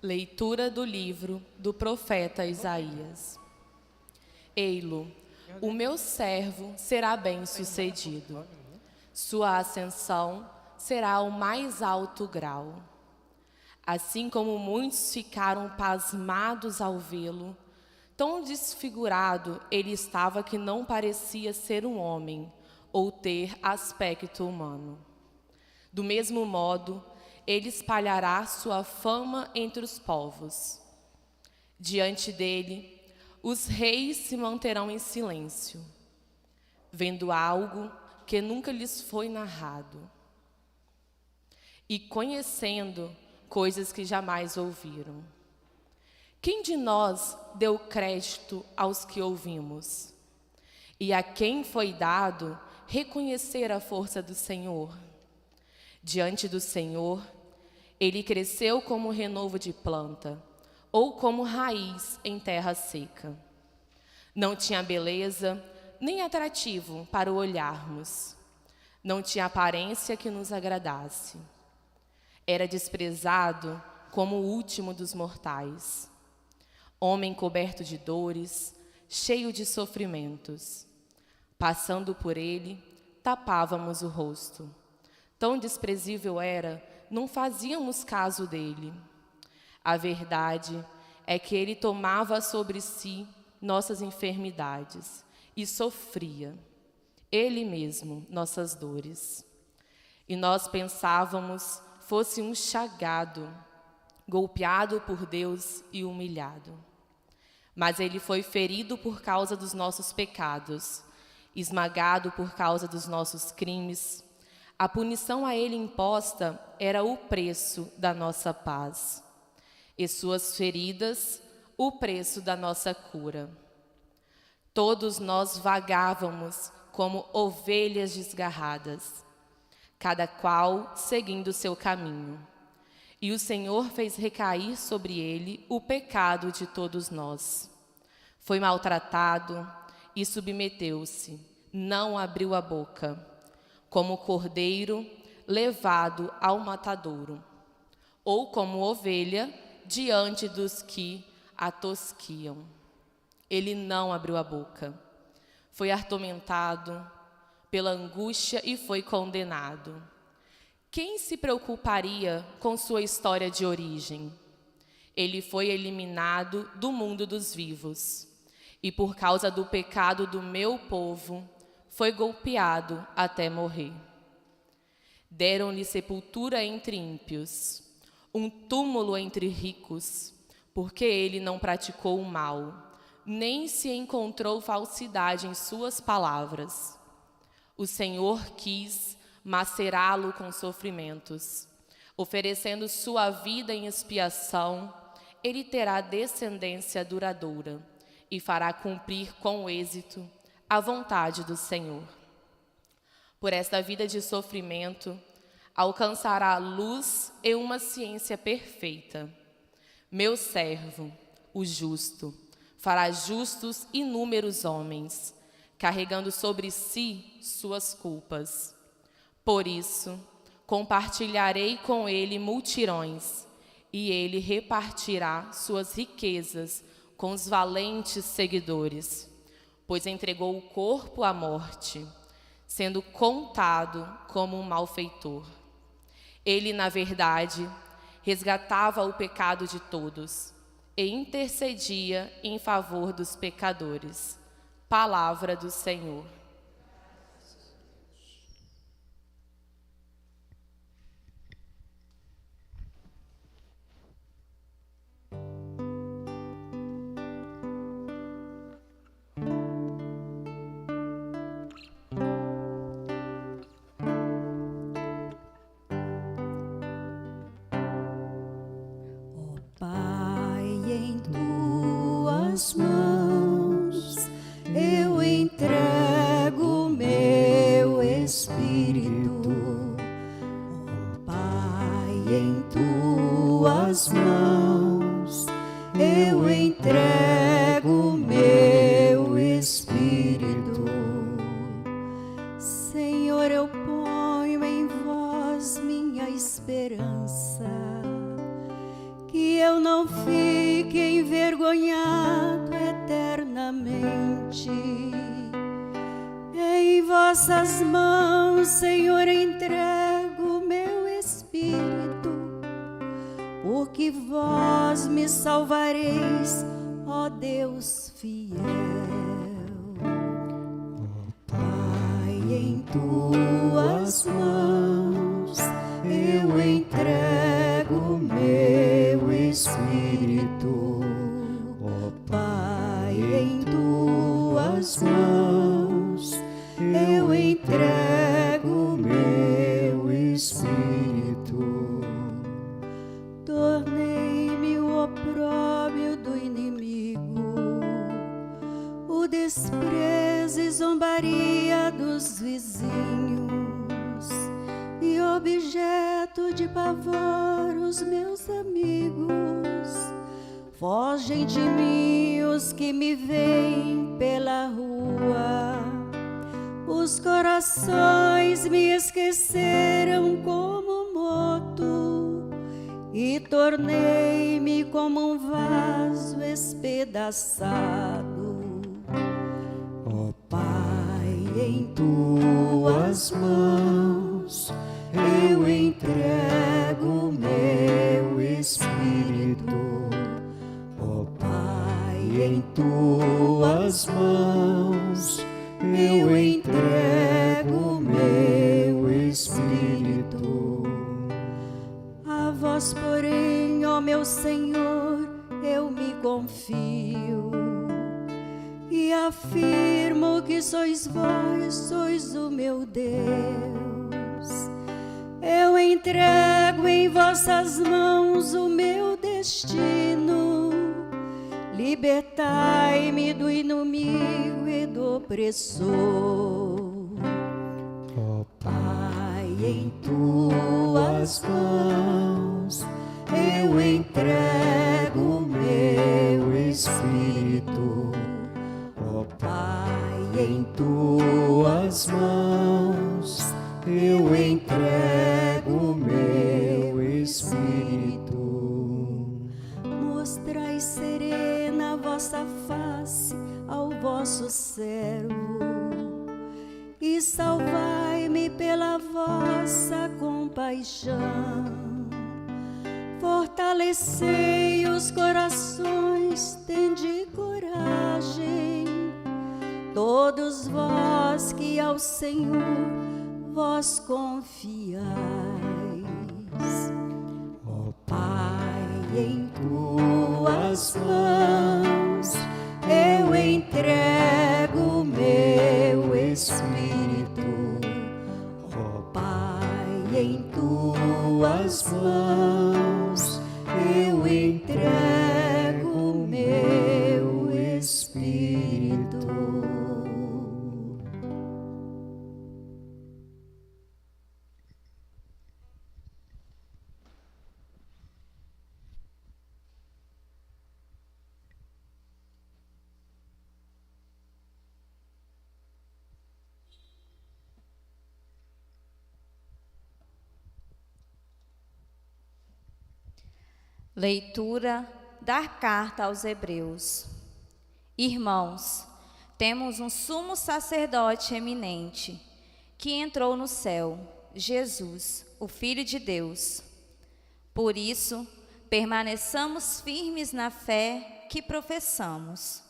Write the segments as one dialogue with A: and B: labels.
A: Leitura do livro do profeta Isaías. Ei-lo, o meu servo será bem-sucedido. Sua ascensão será ao mais alto grau. Assim como muitos ficaram pasmados ao vê-lo, tão desfigurado ele estava que não parecia ser um homem ou ter aspecto humano. Do mesmo modo, ele espalhará sua fama entre os povos. Diante dele, os reis se manterão em silêncio, vendo algo que nunca lhes foi narrado e conhecendo coisas que jamais ouviram. Quem de nós deu crédito aos que ouvimos? E a quem foi dado reconhecer a força do Senhor? Diante do Senhor, ele cresceu como renovo de planta, ou como raiz em terra seca. Não tinha beleza, nem atrativo para o olharmos. Não tinha aparência que nos agradasse. Era desprezado como o último dos mortais. Homem coberto de dores, cheio de sofrimentos. Passando por ele, tapávamos o rosto. Tão desprezível era, não fazíamos caso dele. A verdade é que ele tomava sobre si nossas enfermidades e sofria, ele mesmo, nossas dores. E nós pensávamos fosse um chagado, golpeado por Deus e humilhado. Mas ele foi ferido por causa dos nossos pecados, esmagado por causa dos nossos crimes. A punição a ele imposta era o preço da nossa paz, e suas feridas, o preço da nossa cura. Todos nós vagávamos como ovelhas desgarradas, cada qual seguindo seu caminho. E o Senhor fez recair sobre ele o pecado de todos nós. Foi maltratado e submeteu-se, não abriu a boca, como cordeiro levado ao matadouro, ou como ovelha diante dos que a tosquiam. Ele não abriu a boca. Foi atormentado pela angústia e foi condenado. Quem se preocuparia com sua história de origem? Ele foi eliminado do mundo dos vivos, e por causa do pecado do meu povo, foi golpeado até morrer. Deram-lhe sepultura entre ímpios, um túmulo entre ricos, porque ele não praticou o mal, nem se encontrou falsidade em suas palavras. O Senhor quis macerá-lo com sofrimentos. Oferecendo sua vida em expiação, ele terá descendência duradoura e fará cumprir com êxito a vontade do Senhor. Por esta vida de sofrimento, alcançará luz e uma ciência perfeita. Meu servo, o justo, fará justos inúmeros homens, carregando sobre si suas culpas. Por isso, compartilharei com ele multidões, e ele repartirá suas riquezas com os valentes seguidores, pois entregou o corpo à morte, sendo contado como um malfeitor. Ele, na verdade, resgatava o pecado de todos e intercedia em favor dos pecadores. Palavra do Senhor.
B: Tuas mãos eu entrego meu espírito, ó Pai, em tuas mãos eu entrego meu espírito. Senhor, eu ponho em vós minha esperança, eu não fique envergonhado eternamente. Em vossas mãos, Senhor, entrego meu espírito, porque vós me salvareis, ó Deus fiel. Pai, em tuas mãos eu entrego meu espírito. Ó Pai, em tuas mãos eu entrego meu espírito. Tornei-me o opróbrio do inimigo, o desprezo e zombaria dos vizinhos, e objeto de pavor os meus amigos. Fogem de mim os que me veem pela rua, os corações me esqueceram como moto, e tornei-me como um vaso espedaçado. Ó Pai, em tuas mãos eu entrego meu espírito. Ó Pai, em tuas mãos eu entrego meu espírito. A vós, porém, ó meu Senhor, eu me confio e afirmo que sois vós, sois o meu Deus. Eu entrego em vossas mãos o meu destino. Libertai-me do inimigo e do opressor. Ó Pai, em tuas mãos eu entrego meu espírito. Ó Pai, em tuas mãos eu entrego meu espírito. Mostrai serena a vossa face ao vosso servo e salvai-me pela vossa compaixão. Fortalecei os corações, tende coragem, todos vós que ao Senhor vós confiais. Ó Pai, em tuas mãos eu entrego meu espírito. Ó Pai, em tuas mãos eu entrego meu espírito.
C: Leitura da carta aos Hebreus. Irmãos, temos um sumo sacerdote eminente, que entrou no céu, Jesus, o Filho de Deus. Por isso, permaneçamos firmes na fé que professamos.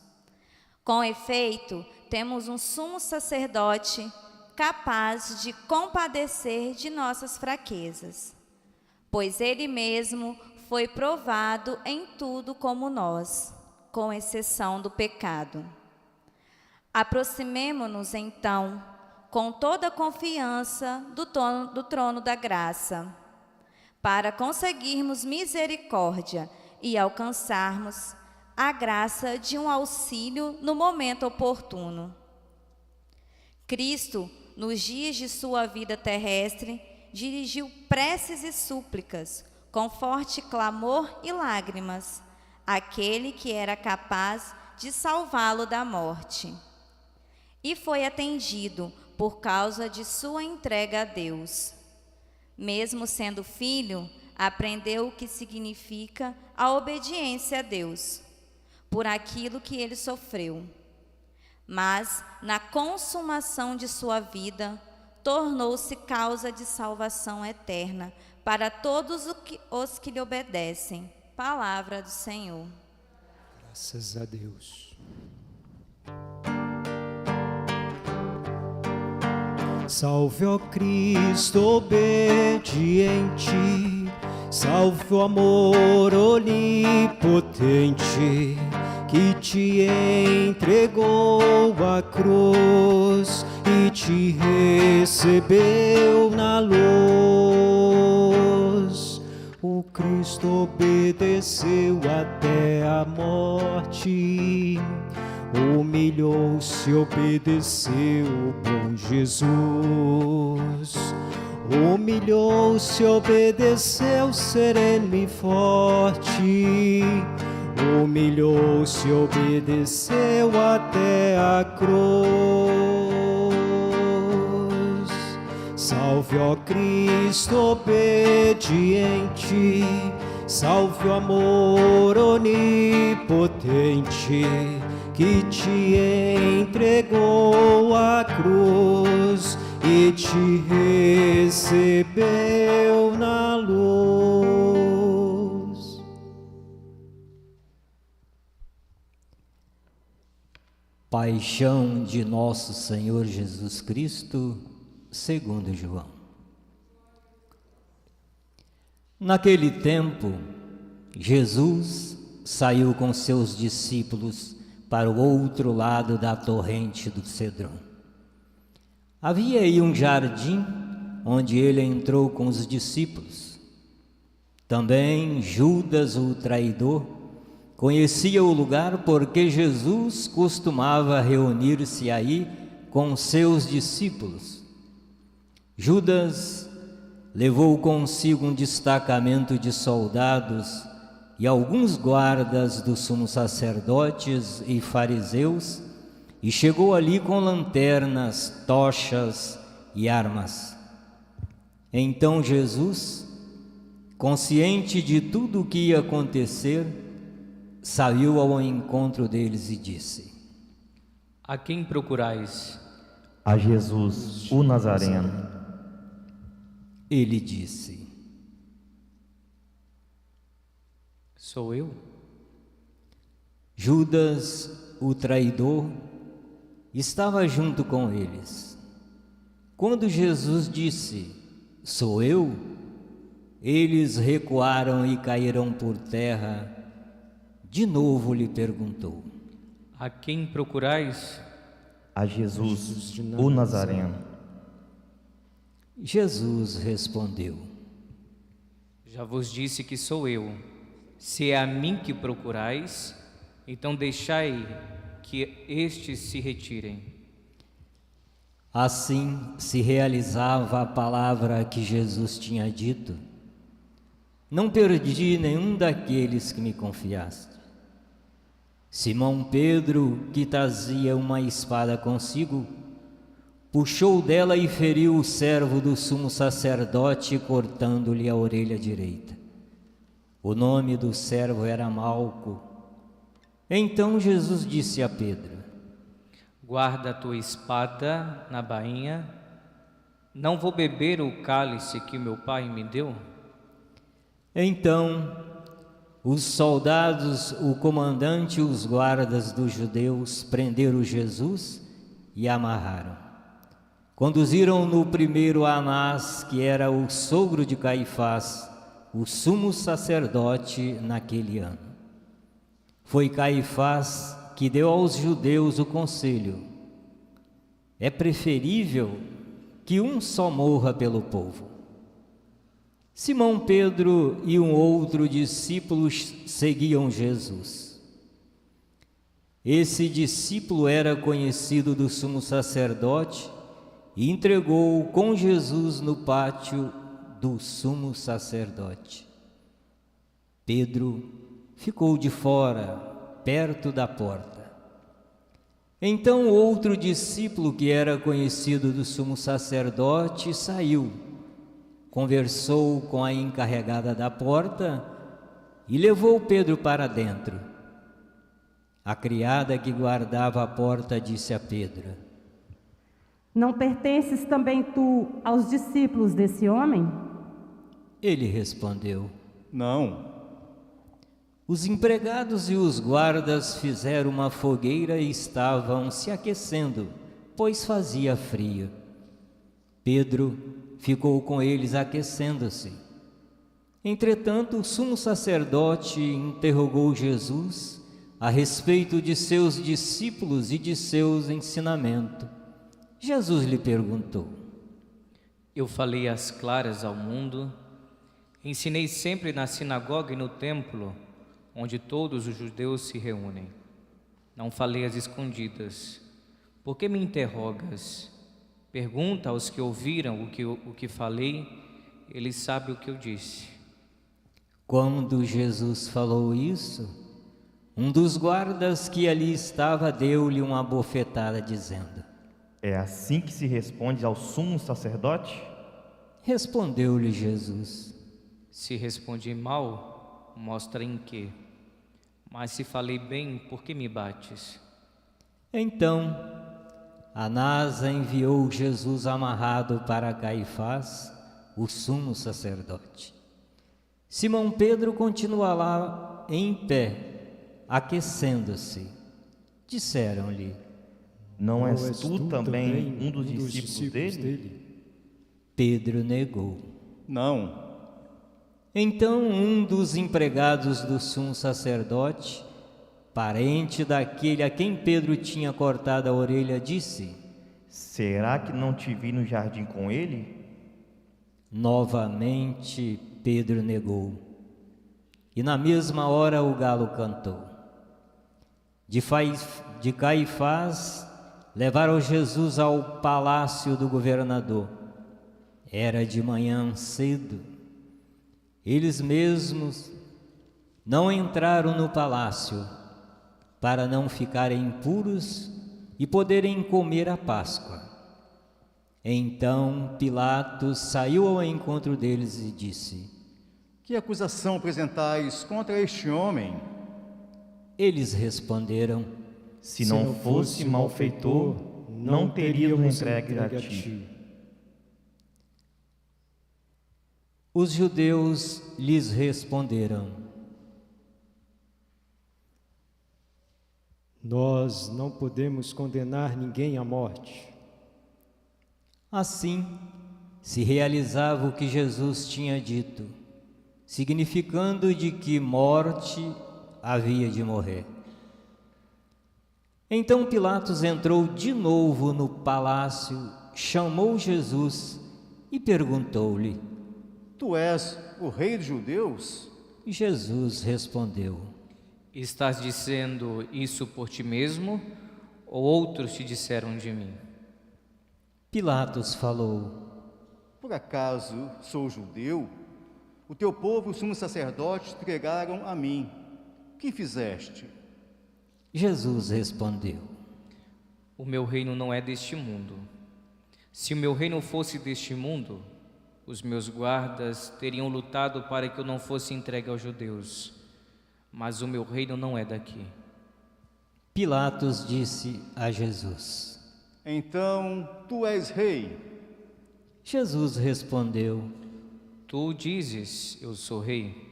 C: Com efeito, temos um sumo sacerdote capaz de compadecer de nossas fraquezas, pois ele mesmo foi provado em tudo como nós, com exceção do pecado. Aproximemo-nos, então, com toda a confiança do trono da graça, para conseguirmos misericórdia e alcançarmos a graça de um auxílio no momento oportuno. Cristo, nos dias de sua vida terrestre, dirigiu preces e súplicas, com forte clamor e lágrimas, àquele que era capaz de salvá-lo da morte. E foi atendido por causa de sua entrega a Deus. Mesmo sendo filho, aprendeu o que significa a obediência a Deus, por aquilo que ele sofreu. Mas, na consumação de sua vida, tornou-se causa de salvação eterna para todos os que lhe obedecem. Palavra do Senhor.
D: Graças a Deus. Salve, ó Cristo obediente, salve o amor onipotente, que te entregou a cruz e te recebeu na luz. O Cristo obedeceu até a morte, humilhou-se, obedeceu o bom Jesus. Humilhou-se, obedeceu, sereno e forte. Humilhou-se, obedeceu até a cruz. Salve, ó Cristo obediente, salve o amor onipotente, que te entregou a cruz e te recebeu na luz.
E: Paixão de nosso Senhor Jesus Cristo, segundo João. Naquele tempo, Jesus saiu com seus discípulos para o outro lado da torrente do Cedron. Havia aí um jardim onde ele entrou com os discípulos. Também Judas, o traidor, conhecia o lugar porque Jesus costumava reunir-se aí com seus discípulos. Judas levou consigo um destacamento de soldados e alguns guardas dos sumos sacerdotes e fariseus, e chegou ali com lanternas, tochas e armas. Então Jesus, consciente de tudo o que ia acontecer, saiu ao encontro deles e disse:
F: A quem procurais?
G: A Jesus, o Nazareno.
E: Ele disse:
F: Sou eu?
E: Judas, o traidor, estava junto com eles. Quando Jesus disse: Sou eu, eles recuaram e caíram por terra. De novo lhe perguntou:
F: A quem procurais?
G: A Jesus, o Nazareno.
E: Jesus respondeu:
F: Já vos disse que sou eu. Se é a mim que procurais, então deixai que estes se retirem.
E: Assim se realizava a palavra que Jesus tinha dito: Não perdi nenhum daqueles que me confiaste. Simão Pedro, que trazia uma espada consigo, puxou dela e feriu o servo do sumo sacerdote, cortando-lhe a orelha direita. O nome do servo era Malco. Então Jesus disse a Pedro:
F: Guarda a tua espada na bainha. Não vou beber o cálice que meu pai me deu?
E: Então os soldados, o comandante e os guardas dos judeus prenderam Jesus e amarraram. Conduziram-no primeiro a Anás, que era o sogro de Caifás, o sumo sacerdote naquele ano. Foi Caifás que deu aos judeus o conselho: é preferível que um só morra pelo povo. Simão Pedro e um outro discípulo seguiam Jesus. Esse discípulo era conhecido do sumo sacerdote e entregou-o com Jesus no pátio do sumo sacerdote. Pedro ficou de fora, perto da porta. Então outro discípulo que era conhecido do sumo sacerdote saiu, conversou com a encarregada da porta e levou Pedro para dentro. A criada que guardava a porta disse a Pedro:
H: Não pertences também tu aos discípulos desse homem?
E: Ele respondeu:
I: Não.
E: Os empregados e os guardas fizeram uma fogueira e estavam se aquecendo, pois fazia frio. Pedro ficou com eles aquecendo-se. Entretanto, o sumo sacerdote interrogou Jesus a respeito de seus discípulos e de seus ensinamentos. Jesus lhe perguntou:
F: Eu falei às claras ao mundo, ensinei sempre na sinagoga e no templo, onde todos os judeus se reúnem. Não falei às escondidas. Por que me interrogas? Pergunta aos que ouviram o que falei, eles sabem o que eu disse.
E: Quando Jesus falou isso, um dos guardas que ali estava deu-lhe uma bofetada, dizendo:
G: É assim que se responde ao sumo sacerdote?
E: Respondeu-lhe Jesus:
F: Se respondi mal, mostra em quê. Mas se falei bem, por que me bates?
E: Então, Anás enviou Jesus amarrado para Caifás, o sumo sacerdote. Simão Pedro continua lá em pé, aquecendo-se. Disseram-lhe:
G: Não és tu também um dos discípulos dele?
E: Pedro negou.
I: Não.
E: Então um dos empregados do sumo sacerdote, parente daquele a quem Pedro tinha cortado a orelha, disse:
G: Será que não te vi no jardim com ele?
E: Novamente Pedro negou. E na mesma hora o galo cantou. De Caifás levaram Jesus ao palácio do governador. Era de manhã cedo. Eles mesmos não entraram no palácio para não ficarem impuros e poderem comer a Páscoa. Então Pilatos saiu ao encontro deles e disse:
I: Que acusação apresentais contra este homem?
E: Eles responderam:
G: Se não fosse malfeitor, não teríamos entregue a ti.
E: Os judeus lhes responderam:
D: Nós não podemos condenar ninguém à morte.
E: Assim se realizava o que Jesus tinha dito, significando de que morte havia de morrer. Então Pilatos entrou de novo no palácio, chamou Jesus e perguntou-lhe:
I: Tu és o rei dos judeus?
E: Jesus respondeu:
F: Estás dizendo isso por ti mesmo, ou outros te disseram de mim?
E: Pilatos falou:
I: Por acaso sou judeu? O teu povo e o sumo sacerdote te entregaram a mim. O que fizeste?
E: Jesus respondeu:
F: O meu reino não é deste mundo. Se o meu reino fosse deste mundo, os meus guardas teriam lutado para que eu não fosse entregue aos judeus. Mas o meu reino não é daqui.
E: Pilatos disse a Jesus:
I: Então tu és rei?
E: Jesus respondeu:
F: Tu dizes, eu sou rei.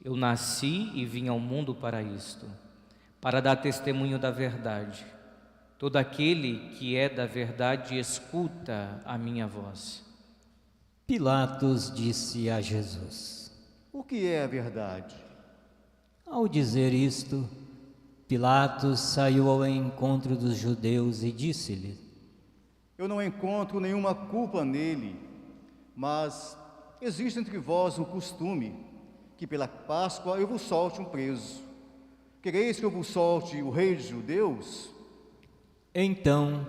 F: Eu nasci e vim ao mundo para isto, para dar testemunho da verdade. Todo aquele que é da verdade escuta a minha voz.
E: Pilatos disse a Jesus:
I: O que é a verdade?
E: Ao dizer isto, Pilatos saiu ao encontro dos judeus e disse-lhe:
I: Eu não encontro nenhuma culpa nele, mas existe entre vós um costume que pela Páscoa eu vos solte um preso. Quereis que eu vos solte o rei dos judeus?
E: Então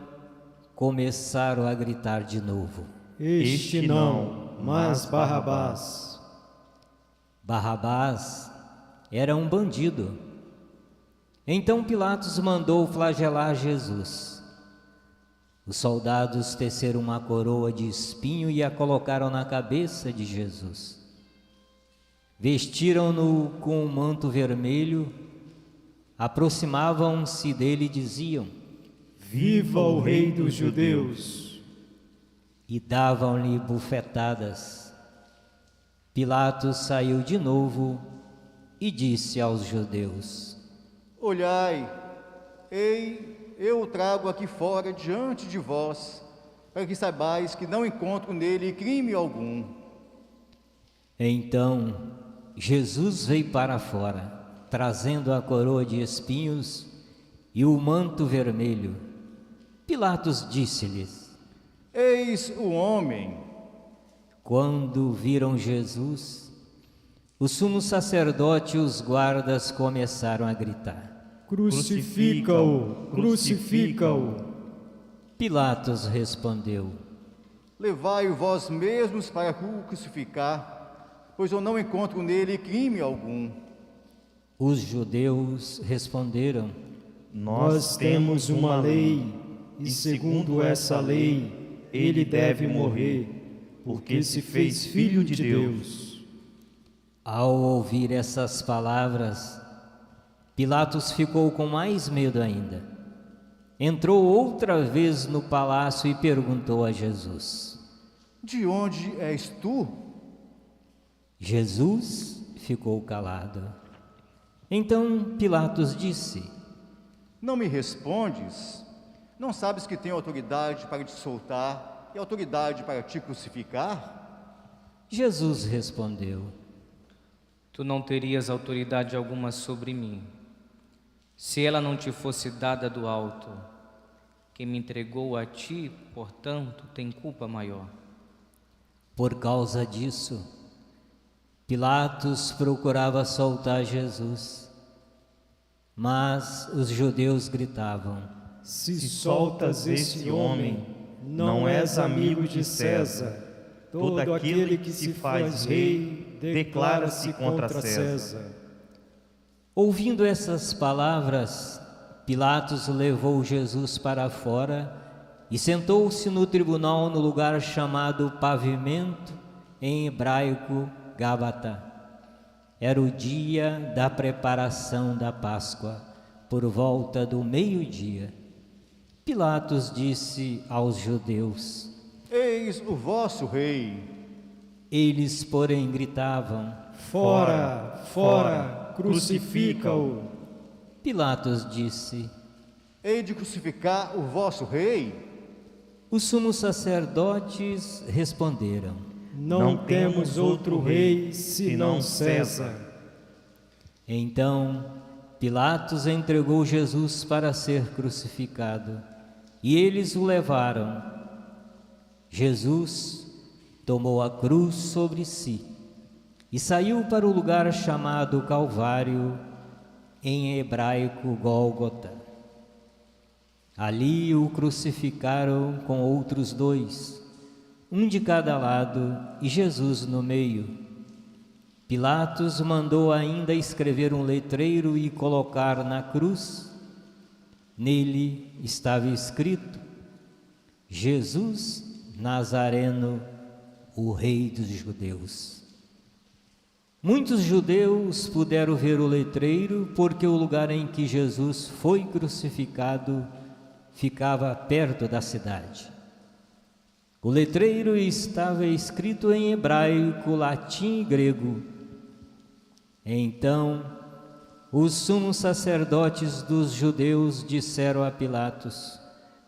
E: começaram a gritar de novo:
D: Este não, mas Barrabás.
E: Barrabás era um bandido. Então Pilatos mandou flagelar Jesus. Os soldados teceram uma coroa de espinho e a colocaram na cabeça de Jesus. Vestiram-no com um manto vermelho, aproximavam-se dele e diziam:
D: Viva o Rei dos Judeus!
E: E davam-lhe bufetadas. Pilatos saiu de novo e disse aos judeus:
I: Olhai, eu o trago aqui fora diante de vós, para que saibais que não encontro nele crime algum.
E: Então Jesus veio para fora, trazendo a coroa de espinhos e o manto vermelho. Pilatos disse-lhes:
I: Eis o homem.
E: Quando viram Jesus, o sumo sacerdote e os guardas começaram a gritar:
D: Crucifica-o! Crucifica-o!
E: Pilatos respondeu:
I: Levai-o vós mesmos para o crucificar, pois eu não encontro nele crime algum.
E: Os judeus responderam:
G: Nós temos uma lei, e segundo essa lei, ele deve morrer, porque se fez filho de Deus.
E: Ao ouvir essas palavras, Pilatos ficou com mais medo ainda. Entrou outra vez no palácio e perguntou a Jesus:
I: De onde és tu?
E: Jesus ficou calado. Então Pilatos disse:
I: Não me respondes? Não sabes que tenho autoridade para te soltar e autoridade para te crucificar?
E: Jesus respondeu:
F: Tu não terias autoridade alguma sobre mim, se ela não te fosse dada do alto. Quem me entregou a ti, portanto, tem culpa maior.
E: Por causa disso, Pilatos procurava soltar Jesus, mas os judeus gritavam:
D: Se soltas esse homem, não és amigo de César. Todo aquele que se faz rei declara-se contra César.
E: Ouvindo essas palavras, Pilatos levou Jesus para fora e sentou-se no tribunal no lugar chamado Pavimento, em hebraico Gábata. Era o dia da preparação da Páscoa, por volta do meio-dia. Pilatos disse aos judeus:
I: Eis o vosso rei.
E: Eles, porém, gritavam:
D: Fora, fora, crucifica-o!
E: Pilatos disse:
I: Hei de crucificar o vosso rei?
E: Os sumos sacerdotes responderam:
D: Não temos outro rei senão César.
E: Então Pilatos entregou Jesus para ser crucificado, e eles o levaram. Jesus tomou a cruz sobre si e saiu para o lugar chamado Calvário, em hebraico Gólgota. Ali o crucificaram com outros dois, um de cada lado e Jesus no meio. Pilatos mandou ainda escrever um letreiro e colocar na cruz. Nele estava escrito: Jesus Nazareno, o Rei dos Judeus. Muitos judeus puderam ver o letreiro, porque o lugar em que Jesus foi crucificado ficava perto da cidade. O letreiro estava escrito em hebraico, latim e grego. Então, os sumos sacerdotes dos judeus disseram a Pilatos: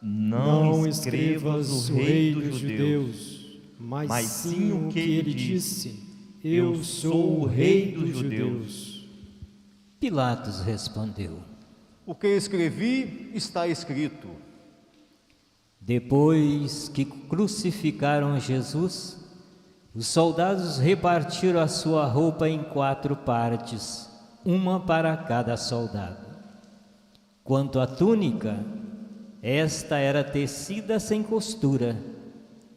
G: Não escrevas o Rei dos Judeus,
D: mas sim o que ele disse: Eu sou o Rei dos Judeus.
E: Pilatos respondeu:
I: O que escrevi está escrito.
E: Depois que crucificaram Jesus, os soldados repartiram a sua roupa em 4 partes, uma para cada soldado. Quanto à túnica, esta era tecida sem costura,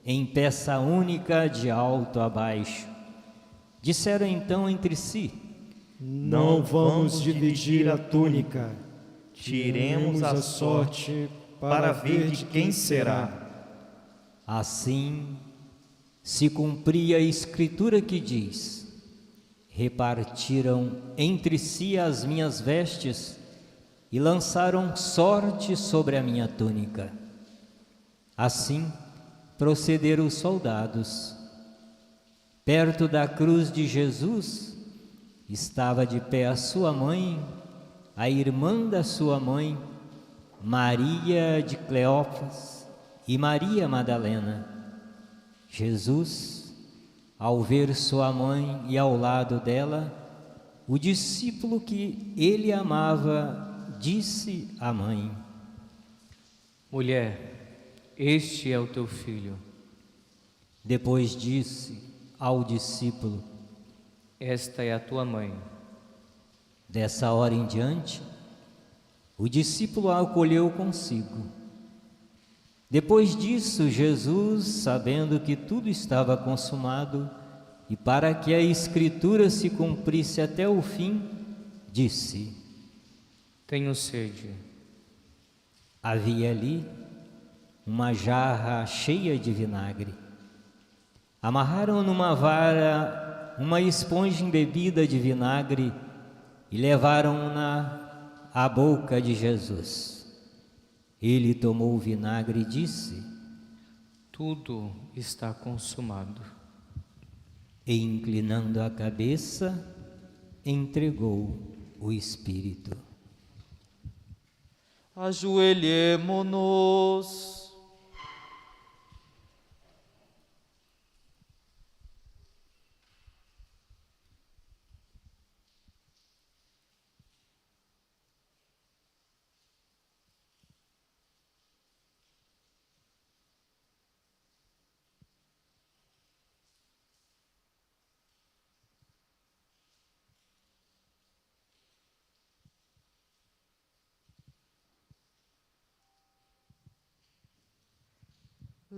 E: em peça única de alto a baixo. Disseram então entre si:
D: Não vamos dividir a túnica,
G: tiremos a sorte
D: para ver de quem será.
E: Assim se cumpria a escritura que diz: repartiram entre si as minhas vestes e lançaram sorte sobre a minha túnica. Assim procederam os soldados. Perto da cruz de Jesus estava de pé a sua mãe, a irmã da sua mãe, Maria de Cleófas e Maria Madalena. Jesus, ao ver sua mãe e ao lado dela, o discípulo que ele amava, disse à mãe:
F: Mulher, este é o teu filho.
E: Depois disse ao discípulo:
F: Esta é a tua mãe.
E: Dessa hora em diante, o discípulo a acolheu consigo. Depois disso, Jesus, sabendo que tudo estava consumado, e para que a Escritura se cumprisse até o fim, disse:
F: Tenho sede.
E: Havia ali uma jarra cheia de vinagre. Amarraram numa vara uma esponja embebida de vinagre e levaram-na à boca de Jesus. Ele tomou o vinagre e disse:
F: Tudo está consumado.
E: E inclinando a cabeça, entregou o Espírito.
J: Ajoelhemo-nos.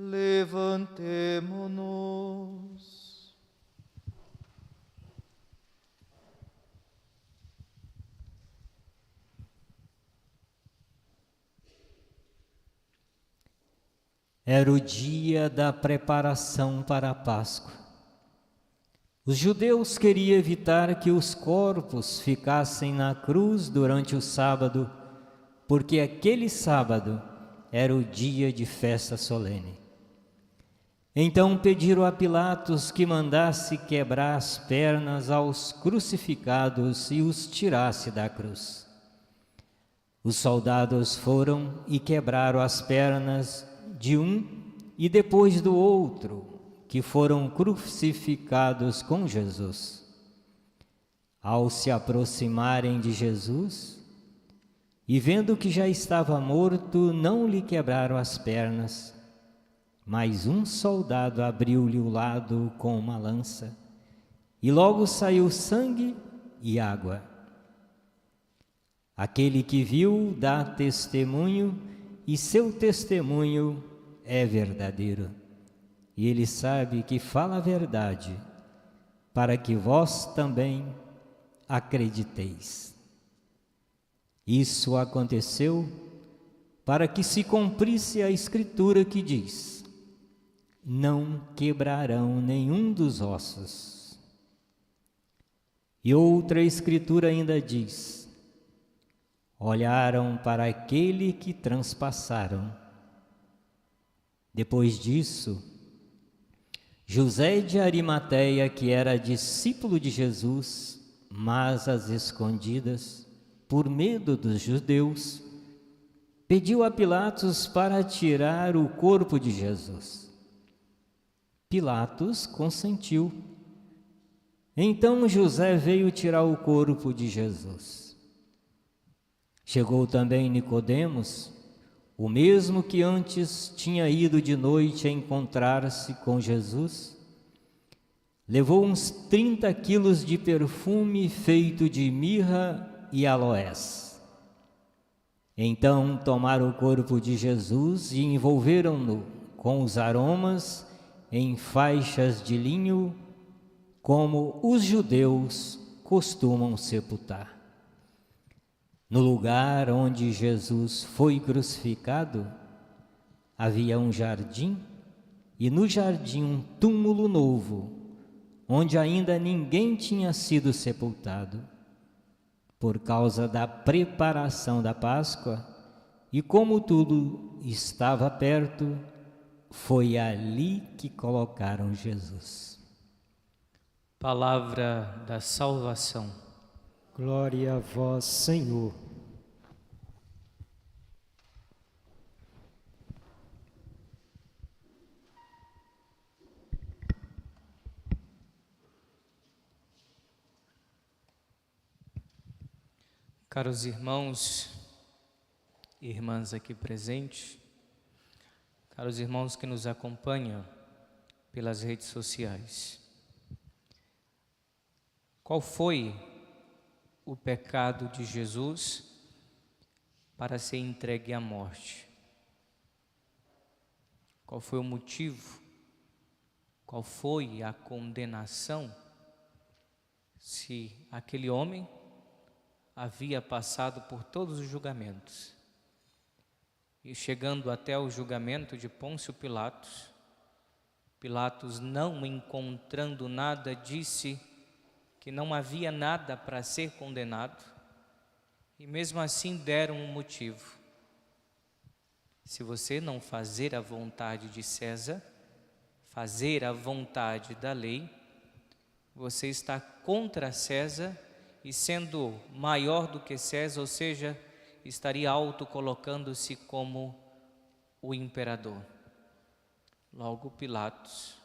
J: Levantemo-nos.
E: Era o dia da preparação para a Páscoa. Os judeus queriam evitar que os corpos ficassem na cruz durante o sábado, porque aquele sábado era o dia de festa solene. Então pediram a Pilatos que mandasse quebrar as pernas aos crucificados e os tirasse da cruz. Os soldados foram e quebraram as pernas de um e depois do outro, que foram crucificados com Jesus. Ao se aproximarem de Jesus, e vendo que já estava morto, não lhe quebraram as pernas, mas um soldado abriu-lhe o lado com uma lança, e logo saiu sangue e água. Aquele que viu dá testemunho, e seu testemunho é verdadeiro. E ele sabe que fala a verdade, para que vós também acrediteis. Isso aconteceu para que se cumprisse a Escritura que diz: não quebrarão nenhum dos ossos. E outra Escritura ainda diz: olharam para aquele que transpassaram. Depois disso, José de Arimateia, que era discípulo de Jesus, mas às escondidas, por medo dos judeus, pediu a Pilatos para tirar o corpo de Jesus. Pilatos consentiu. Então José veio tirar o corpo de Jesus. Chegou também Nicodemos, o mesmo que antes tinha ido de noite a encontrar-se com Jesus. Levou uns 30 quilos de perfume feito de mirra e aloés. Então tomaram o corpo de Jesus e envolveram-no com os aromas em faixas de linho, como os judeus costumam sepultar. No lugar onde Jesus foi crucificado, havia um jardim, e no jardim um túmulo novo, onde ainda ninguém tinha sido sepultado. Por causa da preparação da Páscoa, e como tudo estava perto, foi ali que colocaram Jesus.
F: Palavra da salvação.
G: Glória a vós, Senhor.
F: Caros irmãos e irmãs aqui presentes, caros irmãos que nos acompanham pelas redes sociais, qual foi o pecado de Jesus para ser entregue à morte? Qual foi o motivo? Qual foi a condenação? Se aquele homem havia passado por todos os julgamentos e chegando até o julgamento de Pôncio Pilatos, Pilatos, não encontrando nada, disse que não havia nada para ser condenado, e mesmo assim deram um motivo: se você não fazer a vontade de César, fazer a vontade da lei, você está contra César, e sendo maior do que César, ou seja, estaria autocolocando-se como o imperador. Logo, Pilatos,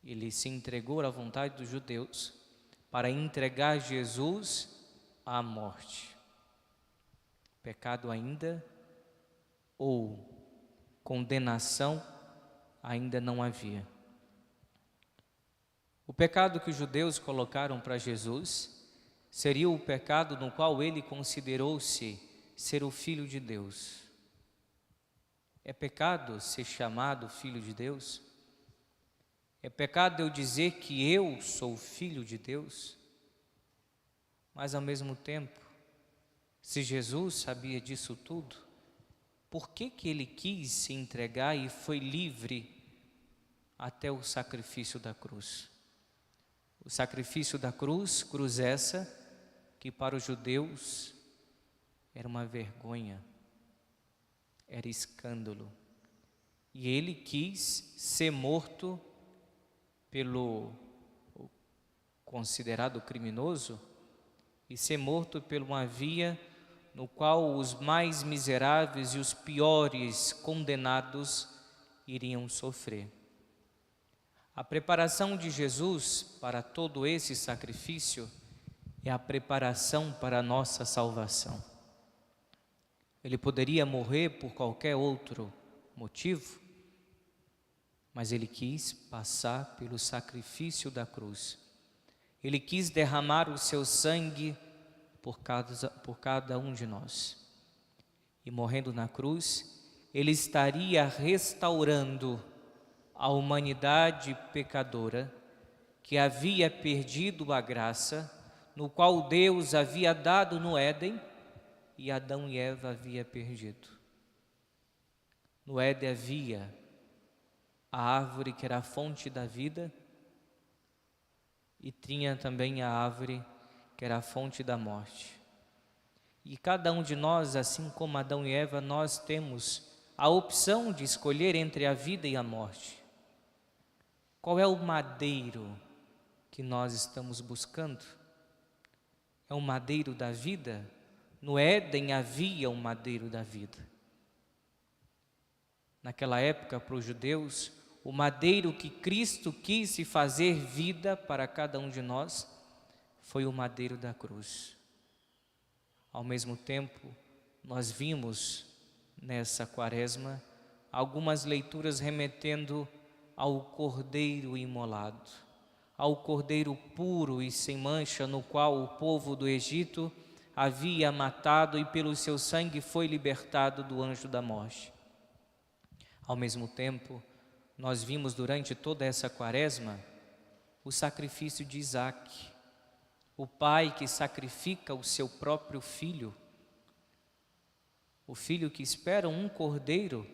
F: ele se entregou à vontade dos judeus para entregar Jesus à morte. Pecado ainda, ou condenação ainda não havia. O pecado que os judeus colocaram para Jesus seria o pecado no qual ele considerou-se ser o Filho de Deus. É pecado ser chamado Filho de Deus? É pecado eu dizer que eu sou Filho de Deus? Mas ao mesmo tempo, se Jesus sabia disso tudo, por que ele quis se entregar e foi livre até o sacrifício da cruz? O sacrifício da cruz, cruz essa que para os judeus era uma vergonha, era escândalo. E ele quis ser morto pelo considerado criminoso e ser morto por uma via no qual os mais miseráveis e os piores condenados iriam sofrer. A preparação de Jesus para todo esse sacrifício é a preparação para a nossa salvação. Ele poderia morrer por qualquer outro motivo, mas ele quis passar pelo sacrifício da cruz. Ele quis derramar o seu sangue por cada um de nós. E morrendo na cruz, ele estaria restaurando a humanidade pecadora que havia perdido a graça, no qual Deus havia dado no Éden e Adão e Eva havia perdido. No Éden havia a árvore que era a fonte da vida e tinha também a árvore que era a fonte da morte. E cada um de nós, assim como Adão e Eva, nós temos a opção de escolher entre a vida e a morte. Qual é o madeiro que nós estamos buscando? É o madeiro da vida? No Éden havia um madeiro da vida. Naquela época, para os judeus, o madeiro que Cristo quis se fazer vida para cada um de nós foi o madeiro da cruz. Ao mesmo tempo, nós vimos nessa quaresma algumas leituras remetendo ao cordeiro imolado, ao cordeiro puro e sem mancha, no qual o povo do Egito havia matado e pelo seu sangue foi libertado do anjo da morte. Ao mesmo tempo, nós vimos durante toda essa quaresma o sacrifício de Isaque, o pai que sacrifica o seu próprio filho O filho que espera um cordeiro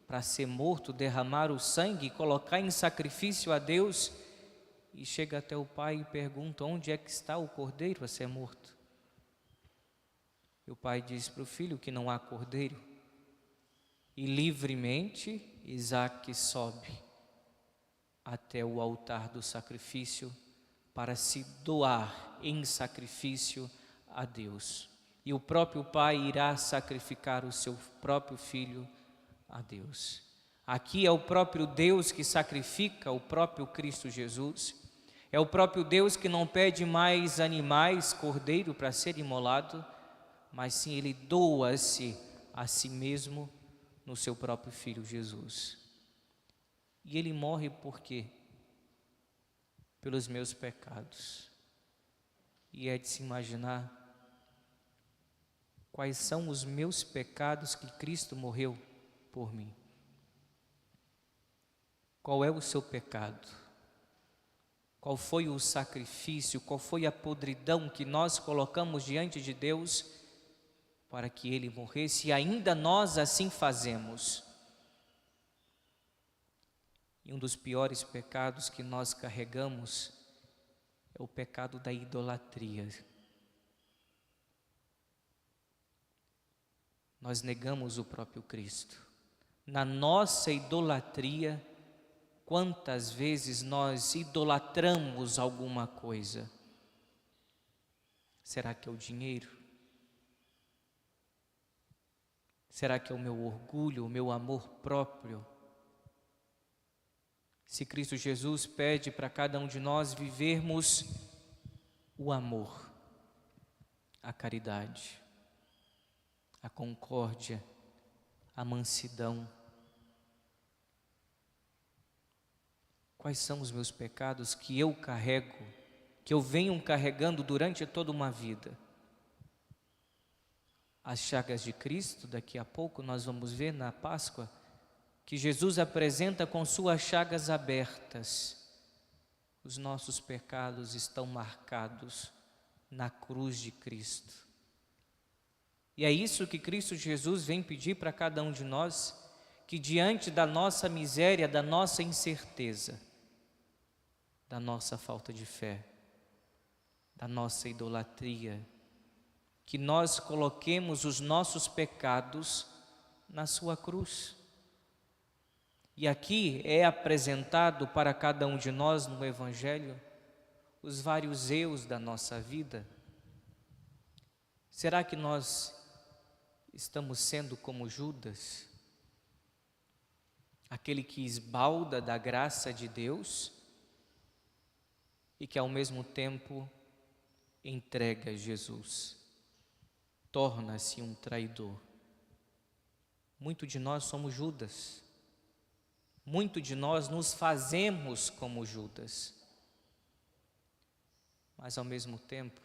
F: para ser morto, derramar o sangue, colocar em sacrifício a Deus, e chega até o pai e pergunta: onde é que está o cordeiro a ser morto? E o pai diz para o filho que não há cordeiro, e livremente Isaque sobe até o altar do sacrifício para se doar em sacrifício a Deus. E o próprio pai irá sacrificar o seu próprio filho a Deus. Aqui é o próprio Deus que sacrifica o próprio Cristo Jesus. É o próprio Deus que não pede mais animais, cordeiro para ser imolado, mas sim Ele doa-se a si mesmo no seu próprio Filho Jesus. E Ele morre por quê? Pelos meus pecados. E é de se imaginar quais são os meus pecados que Cristo morreu por mim. Qual é o seu pecado? Qual foi o sacrifício, qual foi a podridão que nós colocamos diante de Deus para que Ele morresse, e ainda nós assim fazemos? E um dos piores pecados que nós carregamos é o pecado da idolatria. Nós negamos o próprio Cristo. Na nossa idolatria, quantas vezes nós idolatramos alguma coisa? Será que é o dinheiro? Será que é o meu orgulho, o meu amor próprio? Se Cristo Jesus pede para cada um de nós vivermos o amor, a caridade, a concórdia, a mansidão. Quais são os meus pecados que eu carrego, que eu venho carregando durante toda uma vida? As chagas de Cristo, daqui a pouco nós vamos ver na Páscoa, que Jesus apresenta com suas chagas abertas. Os nossos pecados estão marcados na cruz de Cristo. E é isso que Cristo Jesus vem pedir para cada um de nós, que diante da nossa miséria, da nossa incerteza, da nossa falta de fé, da nossa idolatria, que nós coloquemos os nossos pecados na sua cruz. E aqui é apresentado para cada um de nós no Evangelho os vários eus da nossa vida. Será que nós estamos sendo como Judas, aquele que esbalda da graça de Deus e que ao mesmo tempo entrega Jesus, torna-se um traidor? Muito de nós somos Judas. Muito de nós nos fazemos como Judas. Mas ao mesmo tempo,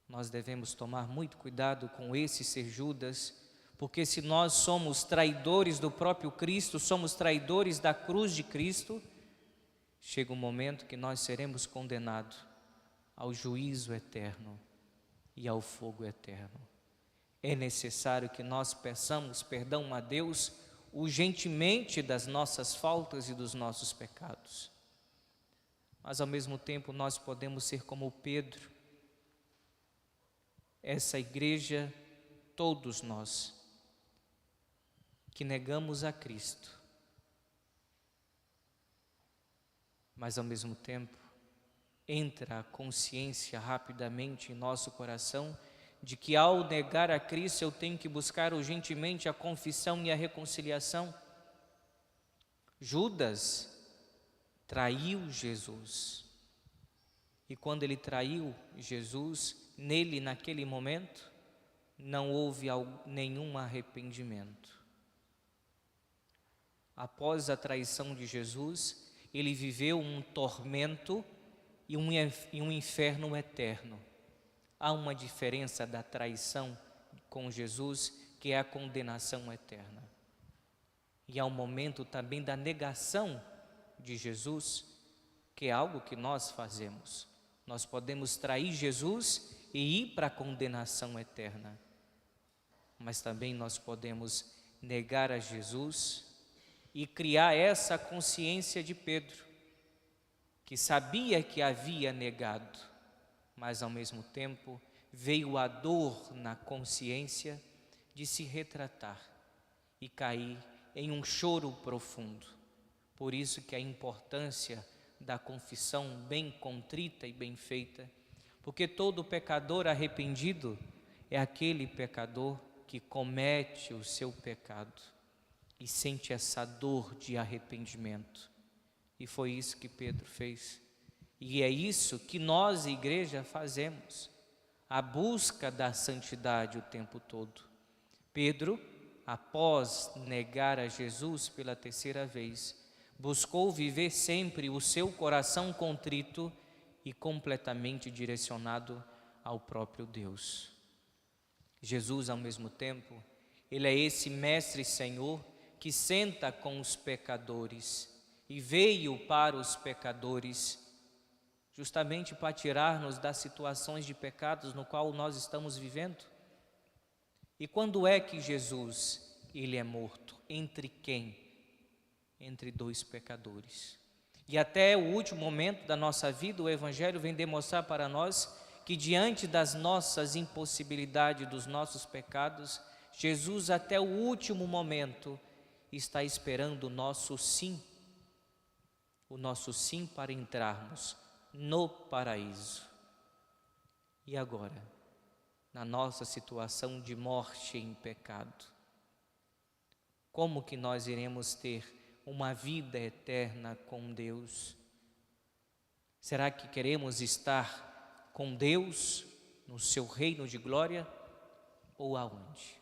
F: nós devemos tomar muito cuidado com esse ser Judas, porque se nós somos traidores do próprio Cristo, somos traidores da cruz de Cristo, chega um momento que nós seremos condenados ao juízo eterno e ao fogo eterno. É necessário que nós peçamos perdão a Deus urgentemente das nossas faltas e dos nossos pecados. Mas ao mesmo tempo nós podemos ser como Pedro. Essa igreja, todos nós, que negamos a Cristo, mas ao mesmo tempo entra a consciência rapidamente em nosso coração de que ao negar a Cristo eu tenho que buscar urgentemente a confissão e a reconciliação. Judas traiu Jesus. E quando ele traiu Jesus, nele naquele momento, não houve nenhum arrependimento. Após a traição de Jesus, ele viveu um tormento e um inferno eterno. Há uma diferença da traição com Jesus, que é a condenação eterna. E há um momento também da negação de Jesus, que é algo que nós fazemos. Nós podemos trair Jesus e ir para a condenação eterna. mas também nós podemos negar a Jesus e criar essa consciência de Pedro, que sabia que havia negado, mas ao mesmo tempo veio a dor na consciência de se retratar e cair em um choro profundo. Por isso que a importância da confissão bem contrita e bem feita, porque todo pecador arrependido é aquele pecador que comete o seu pecado e sente essa dor de arrependimento. E foi isso que Pedro fez. E é isso que nós, igreja, fazemos, a busca da santidade o tempo todo. Pedro, após negar a Jesus pela terceira vez, buscou viver sempre o seu coração contrito e completamente direcionado ao próprio Deus. Jesus, ao mesmo tempo, Ele é esse Mestre e Senhor que senta com os pecadores e veio para os pecadores, justamente para tirar-nos das situações de pecados no qual nós estamos vivendo. E quando é que Jesus, Ele é morto? Entre quem? Entre dois pecadores. E até o último momento da nossa vida, o Evangelho vem demonstrar para nós que diante das nossas impossibilidades, dos nossos pecados, Jesus até o último momento está esperando o nosso sim para entrarmos no paraíso. E agora, na nossa situação de morte em pecado, como que nós iremos ter uma vida eterna com Deus? Será que queremos estar com Deus no seu reino de glória ou aonde?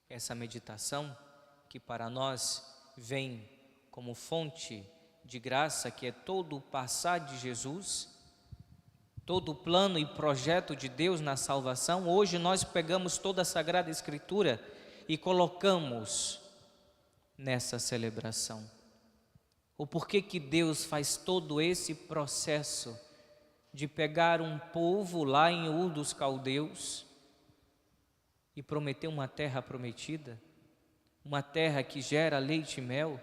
F: Essa meditação que para nós vem como fonte de graça, que é todo o passar de Jesus, todo o plano e projeto de Deus na salvação, hoje nós pegamos toda a Sagrada Escritura e colocamos nessa celebração. O porquê que Deus faz todo esse processo de pegar um povo lá em Ur dos Caldeus e prometer uma terra prometida, uma terra que gera leite e mel,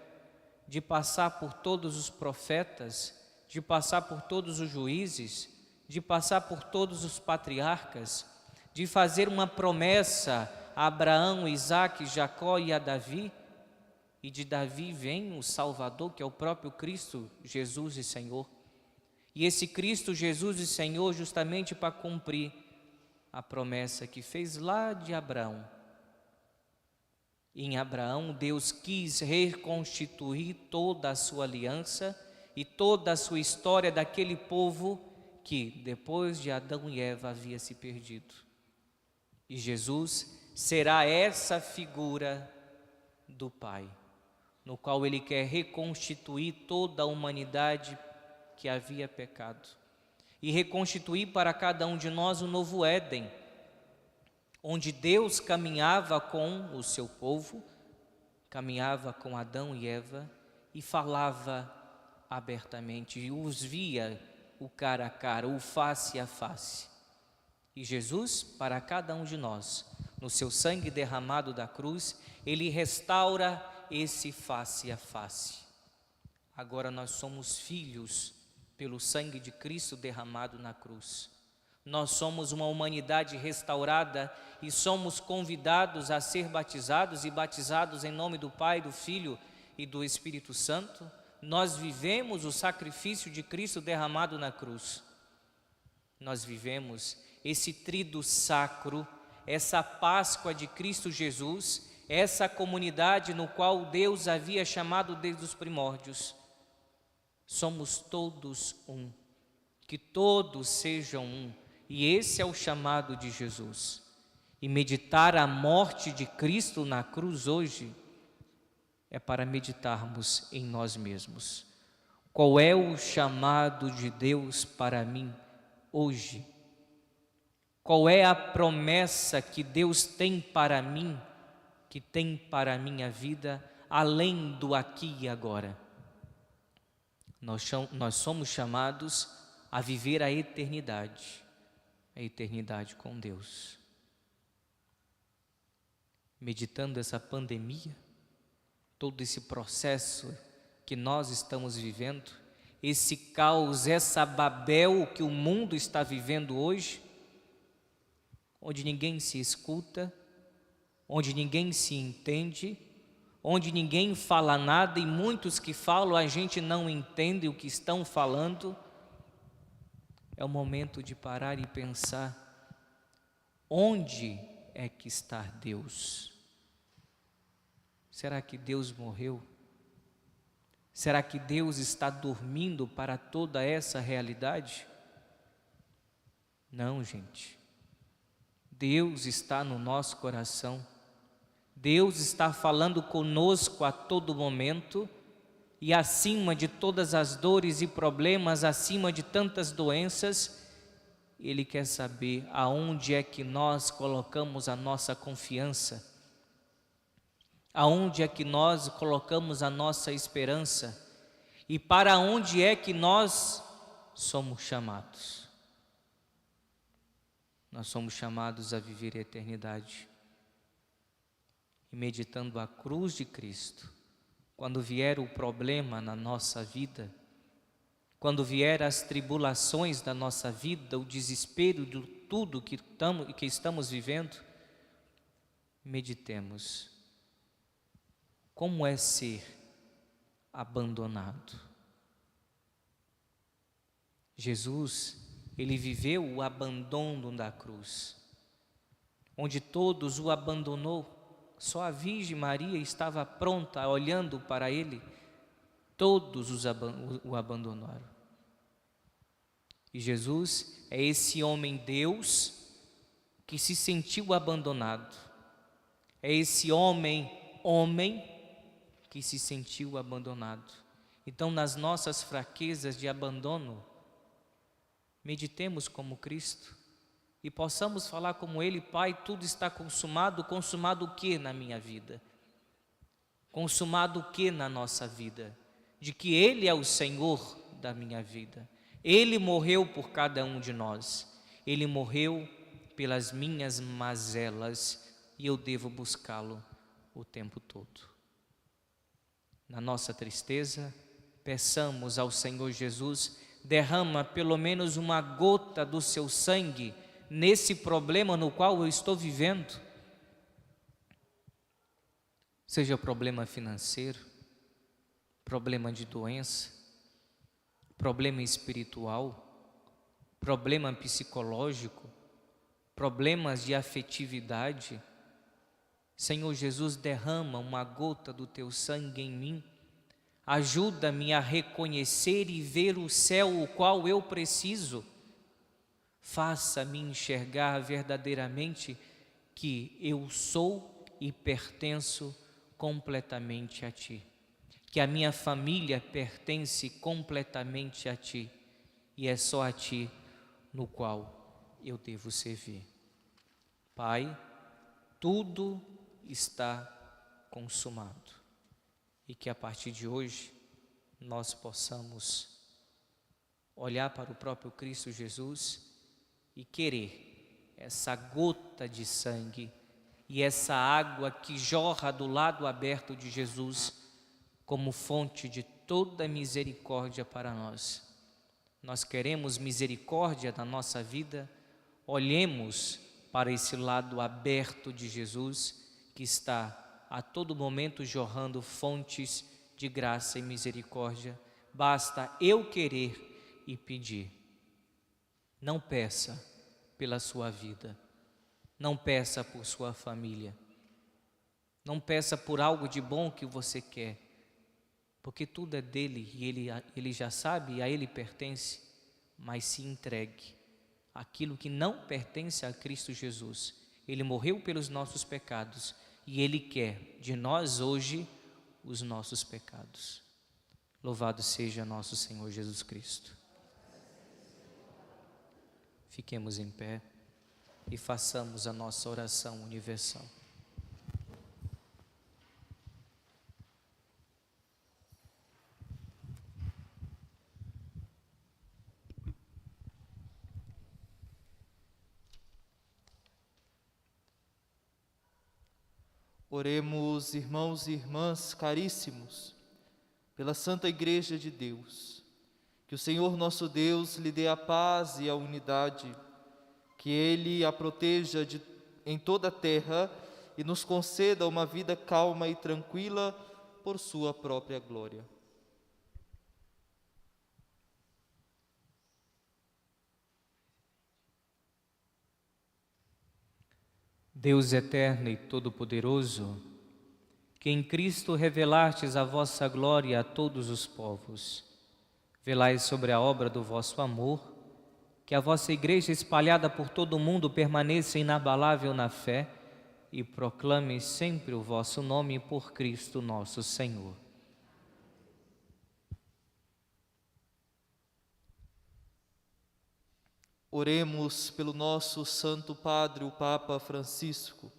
F: de passar por todos os profetas, de passar por todos os juízes, de passar por todos os patriarcas, de fazer uma promessa a Abraão, Isaque, Jacó e a Davi, e de Davi vem o Salvador, que é o próprio Cristo, Jesus e Senhor. E esse Cristo, Jesus e Senhor, justamente para cumprir a promessa que fez lá de Abraão. Em Abraão, Deus quis reconstituir toda a sua aliança e toda a sua história daquele povo que, depois de Adão e Eva, havia se perdido. E Jesus será essa figura do Pai, no qual Ele quer reconstituir toda a humanidade que havia pecado e reconstituir para cada um de nós um novo Éden, onde Deus caminhava com o seu povo, caminhava com Adão e Eva e falava abertamente, e os via o cara a cara, o face a face. E Jesus, para cada um de nós, no seu sangue derramado da cruz, Ele restaura esse face a face. Agora nós somos filhos pelo sangue de Cristo derramado na cruz. Nós somos uma humanidade restaurada e somos convidados a ser batizados e batizados em nome do Pai, do Filho e do Espírito Santo. Nós vivemos o sacrifício de Cristo derramado na cruz. Nós vivemos esse tríduo sacro, essa Páscoa de Cristo Jesus, essa comunidade no qual Deus havia chamado desde os primórdios. Somos todos um, que todos sejam um, e esse é o chamado de Jesus. E meditar a morte de Cristo na cruz hoje é para meditarmos em nós mesmos. Qual é o chamado de Deus para mim hoje? Qual é a promessa que Deus tem para mim, que tem para a minha vida, além do aqui e agora? Nós somos chamados a viver a eternidade com Deus. meditando essa pandemia, todo esse processo que nós estamos vivendo, esse caos, essa Babel que o mundo está vivendo hoje, onde ninguém se escuta, onde ninguém se entende, onde ninguém fala nada e muitos que falam a gente não entende o que estão falando. É o momento de parar e pensar: onde é que está Deus? Será que Deus morreu? Será que Deus está dormindo para toda essa realidade? Não, gente. Deus está no nosso coração. Deus está falando conosco a todo momento e acima de todas as dores e problemas, acima de tantas doenças, Ele quer saber aonde é que nós colocamos a nossa confiança, aonde é que nós colocamos a nossa esperança e para onde é que nós somos chamados. Nós somos chamados a viver a eternidade. E meditando a cruz de Cristo, quando vier o problema na nossa vida, quando vier as tribulações da nossa vida, o desespero de tudo que estamos vivendo, meditemos. Como é ser abandonado? Jesus, Ele viveu o abandono da cruz, onde todos o abandonou, só a Virgem Maria estava pronta, olhando para Ele, todos o abandonaram. E Jesus é esse homem Deus que se sentiu abandonado, é esse homem que se sentiu abandonado. Então, nas nossas fraquezas de abandono, meditemos como Cristo e possamos falar como Ele: Pai, tudo está consumado. Consumado o que na minha vida? Consumado o que na nossa vida? De que Ele é o Senhor da minha vida. Ele morreu por cada um de nós. Ele morreu pelas minhas mazelas e eu devo buscá-lo o tempo todo. Na nossa tristeza, peçamos ao Senhor Jesus: derrama pelo menos uma gota do seu sangue nesse problema no qual eu estou vivendo. Seja problema financeiro, problema de doença, problema espiritual, problema psicológico, problemas de afetividade. Senhor Jesus, derrama uma gota do teu sangue em mim. Ajuda-me a reconhecer e ver o céu o qual eu preciso. Faça-me enxergar verdadeiramente que eu sou e pertenço completamente a Ti. Que a minha família pertence completamente a Ti. E é só a Ti no qual eu devo servir. Pai, tudo está consumado. E que a partir de hoje nós possamos olhar para o próprio Cristo Jesus e querer essa gota de sangue e essa água que jorra do lado aberto de Jesus como fonte de toda misericórdia para nós. Nós queremos misericórdia na nossa vida, olhemos para esse lado aberto de Jesus que está a todo momento jorrando fontes de graça e misericórdia. Basta eu querer e pedir. Não peça pela sua vida, não peça por sua família, não peça por algo de bom que você quer, porque tudo é dele e ele já sabe e a ele pertence, mas se entregue. Aquilo que não pertence a Cristo Jesus, Ele morreu pelos nossos pecados e Ele quer de nós hoje os nossos pecados. Louvado seja nosso Senhor Jesus Cristo. Fiquemos em pé e façamos a nossa oração universal.
J: Oremos, irmãos e irmãs caríssimos, pela Santa Igreja de Deus. Que o Senhor nosso Deus lhe dê a paz e a unidade, que Ele a proteja em toda a terra e nos conceda uma vida calma e tranquila por sua própria glória.
F: Deus eterno e todo-poderoso, que em Cristo revelastes a vossa glória a todos os povos, velai sobre a obra do vosso amor, que a vossa Igreja espalhada por todo o mundo permaneça inabalável na fé e proclame sempre o vosso nome por Cristo nosso Senhor.
J: Oremos pelo nosso Santo Padre, o Papa Francisco.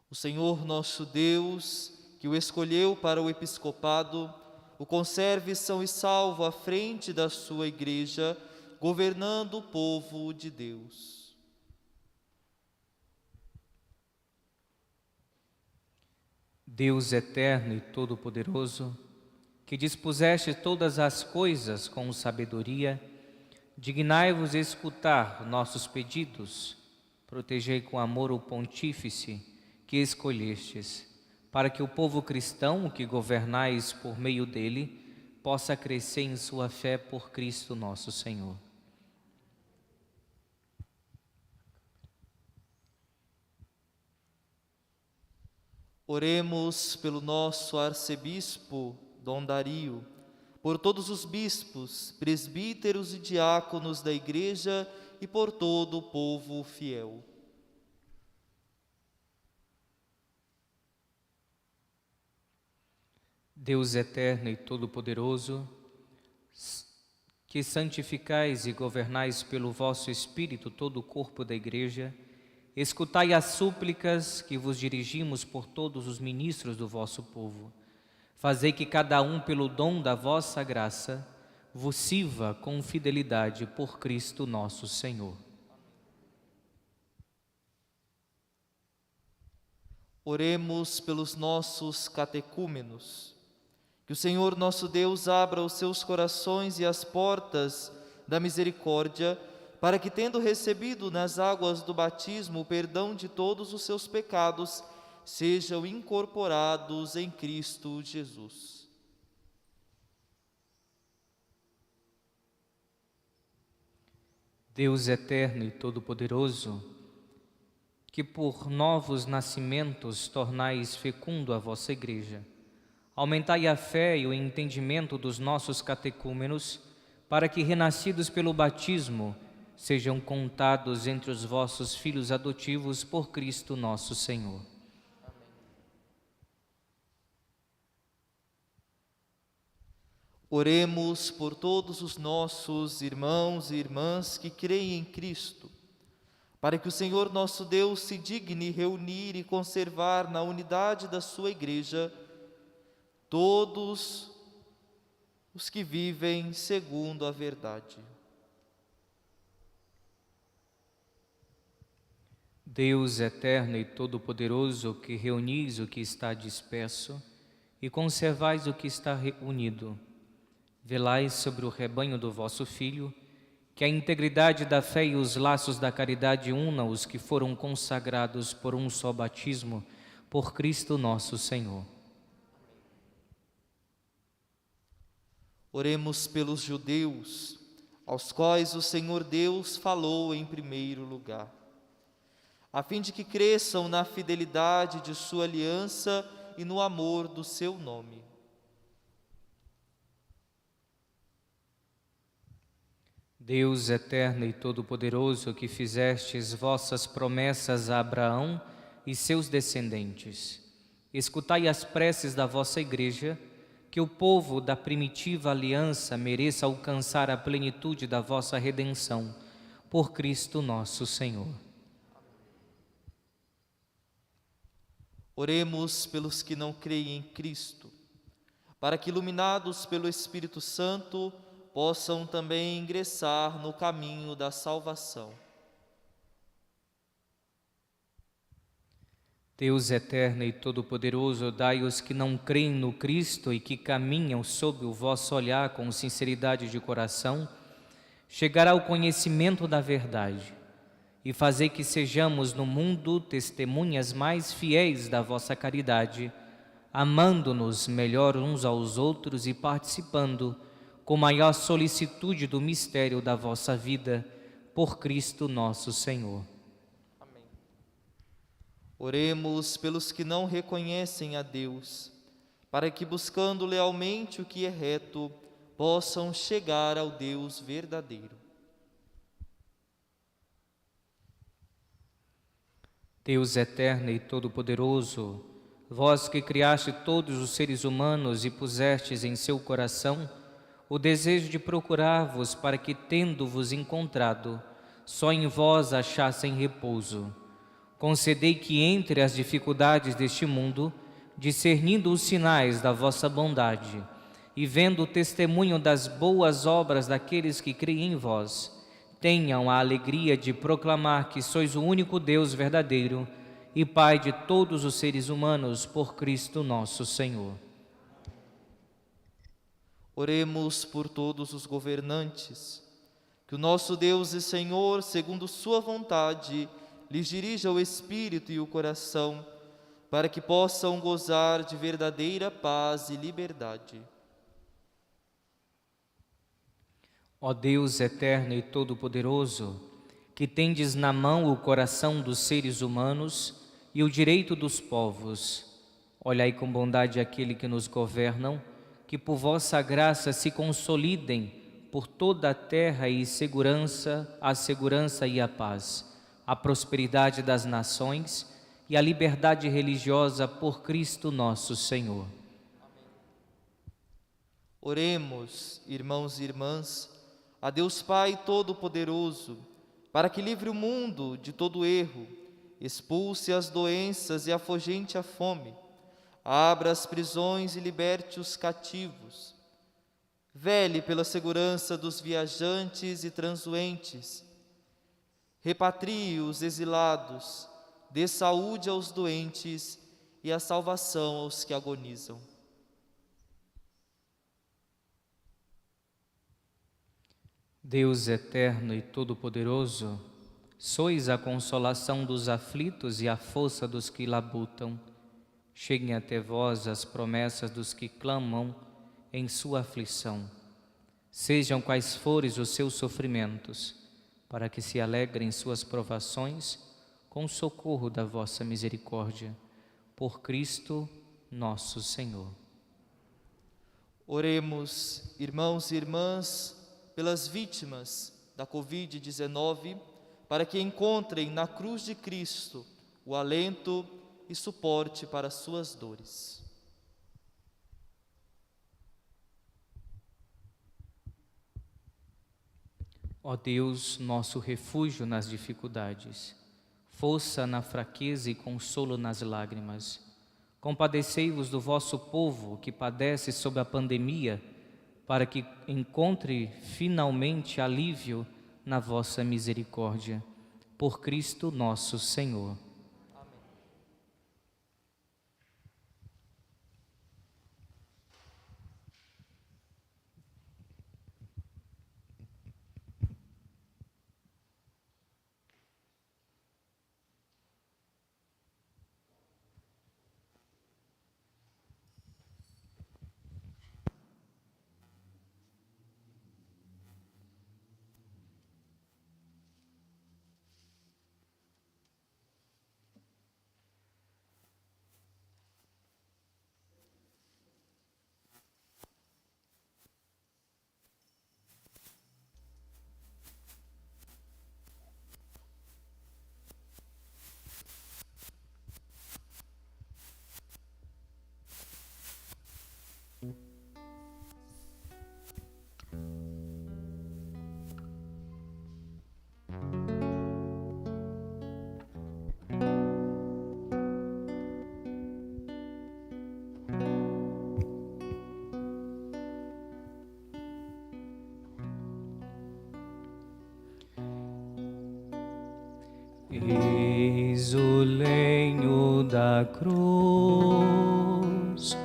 J: O Senhor nosso Deus, que o escolheu para o episcopado, o conserve são e salvo à frente da sua Igreja, governando o povo de Deus.
F: Deus eterno e todo-poderoso, que dispuseste todas as coisas com sabedoria, dignai-vos escutar nossos pedidos, protegei com amor o pontífice que escolhestes, para que o povo cristão que governais por meio dele possa crescer em sua fé por Cristo nosso Senhor.
J: Oremos pelo nosso arcebispo Dom Dario, por todos os bispos, presbíteros e diáconos da Igreja e por todo o povo fiel.
F: Deus eterno e todo-poderoso, que santificais e governais pelo vosso Espírito todo o corpo da Igreja, escutai as súplicas que vos dirigimos por todos os ministros do vosso povo. Fazei que cada um, pelo dom da vossa graça, vos sirva com fidelidade por Cristo nosso Senhor.
J: Oremos pelos nossos catecúmenos. Que o Senhor nosso Deus abra os seus corações e as portas da misericórdia, para que, tendo recebido nas águas do batismo o perdão de todos os seus pecados, sejam incorporados em Cristo Jesus.
F: Deus eterno e todo-poderoso, que por novos nascimentos tornais fecundo a vossa Igreja, aumentai a fé e o entendimento dos nossos catecúmenos, para que, renascidos pelo batismo, sejam contados entre os vossos filhos adotivos por Cristo nosso Senhor.
J: Oremos por todos os nossos irmãos e irmãs que creem em Cristo, para que o Senhor nosso Deus se digne reunir e conservar na unidade da sua Igreja todos os que vivem segundo a verdade.
F: Deus eterno e todo-poderoso, que reunis o que está disperso e conservais o que está reunido, velai sobre o rebanho do vosso Filho, que a integridade da fé e os laços da caridade unam os que foram consagrados por um só batismo, por Cristo nosso Senhor.
J: Oremos pelos judeus, aos quais o Senhor Deus falou em primeiro lugar, a fim de que cresçam na fidelidade de sua aliança e no amor do seu nome.
F: Deus eterno e todo-poderoso, que fizestes vossas promessas a Abraão e seus descendentes, escutai as preces da vossa Igreja, que o povo da primitiva aliança mereça alcançar a plenitude da vossa redenção, por Cristo nosso Senhor.
J: Oremos pelos que não creem em Cristo, para que, iluminados pelo Espírito Santo, possam também ingressar no caminho da salvação.
F: Deus eterno e todo-poderoso, dai aos que não creem no Cristo e que caminham sob o vosso olhar com sinceridade de coração, chegar ao conhecimento da verdade e fazer que sejamos no mundo testemunhas mais fiéis da vossa caridade, amando-nos melhor uns aos outros e participando com maior solicitude do mistério da vossa vida, por Cristo nosso Senhor.
J: Oremos pelos que não reconhecem a Deus, para que, buscando lealmente o que é reto, possam chegar ao Deus verdadeiro.
F: Deus eterno e todo-poderoso, vós que criaste todos os seres humanos e pusestes em seu coração o desejo de procurar-vos para que, tendo-vos encontrado, só em vós achassem repouso, concedei que entre as dificuldades deste mundo, discernindo os sinais da vossa bondade e vendo o testemunho das boas obras daqueles que creem em vós, tenham a alegria de proclamar que sois o único Deus verdadeiro e Pai de todos os seres humanos, por Cristo nosso Senhor.
J: Oremos por todos os governantes, que o nosso Deus e Senhor, segundo sua vontade, lhes dirija o espírito e o coração, para que possam gozar de verdadeira paz e liberdade.
F: Ó Deus eterno e todo-poderoso, que tendes na mão o coração dos seres humanos e o direito dos povos, olhai com bondade aquele que nos governam, que por vossa graça se consolidem por toda a terra a segurança e a paz, a prosperidade das nações e a liberdade religiosa por Cristo nosso Senhor.
J: Oremos, irmãos e irmãs, a Deus Pai Todo-Poderoso, para que livre o mundo de todo erro, expulse as doenças e afugente a fome, abra as prisões e liberte os cativos, vele pela segurança dos viajantes e transuentes, repatrie os exilados, dê saúde aos doentes e a salvação aos que agonizam.
F: Deus eterno e todo-poderoso, sois a consolação dos aflitos e a força dos que labutam. Cheguem até vós as promessas dos que clamam em sua aflição. Sejam quais forem os seus sofrimentos, para que se alegrem suas provações com o socorro da vossa misericórdia. Por Cristo nosso Senhor.
J: Oremos, irmãos e irmãs, pelas vítimas da Covid-19, para que encontrem na cruz de Cristo o alento e suporte para suas dores.
F: Ó Deus, nosso refúgio nas dificuldades, força na fraqueza e consolo nas lágrimas, compadecei-vos do vosso povo que padece sob a pandemia, para que encontre finalmente alívio na vossa misericórdia. Por Cristo nosso Senhor. Eis o lenho da cruz,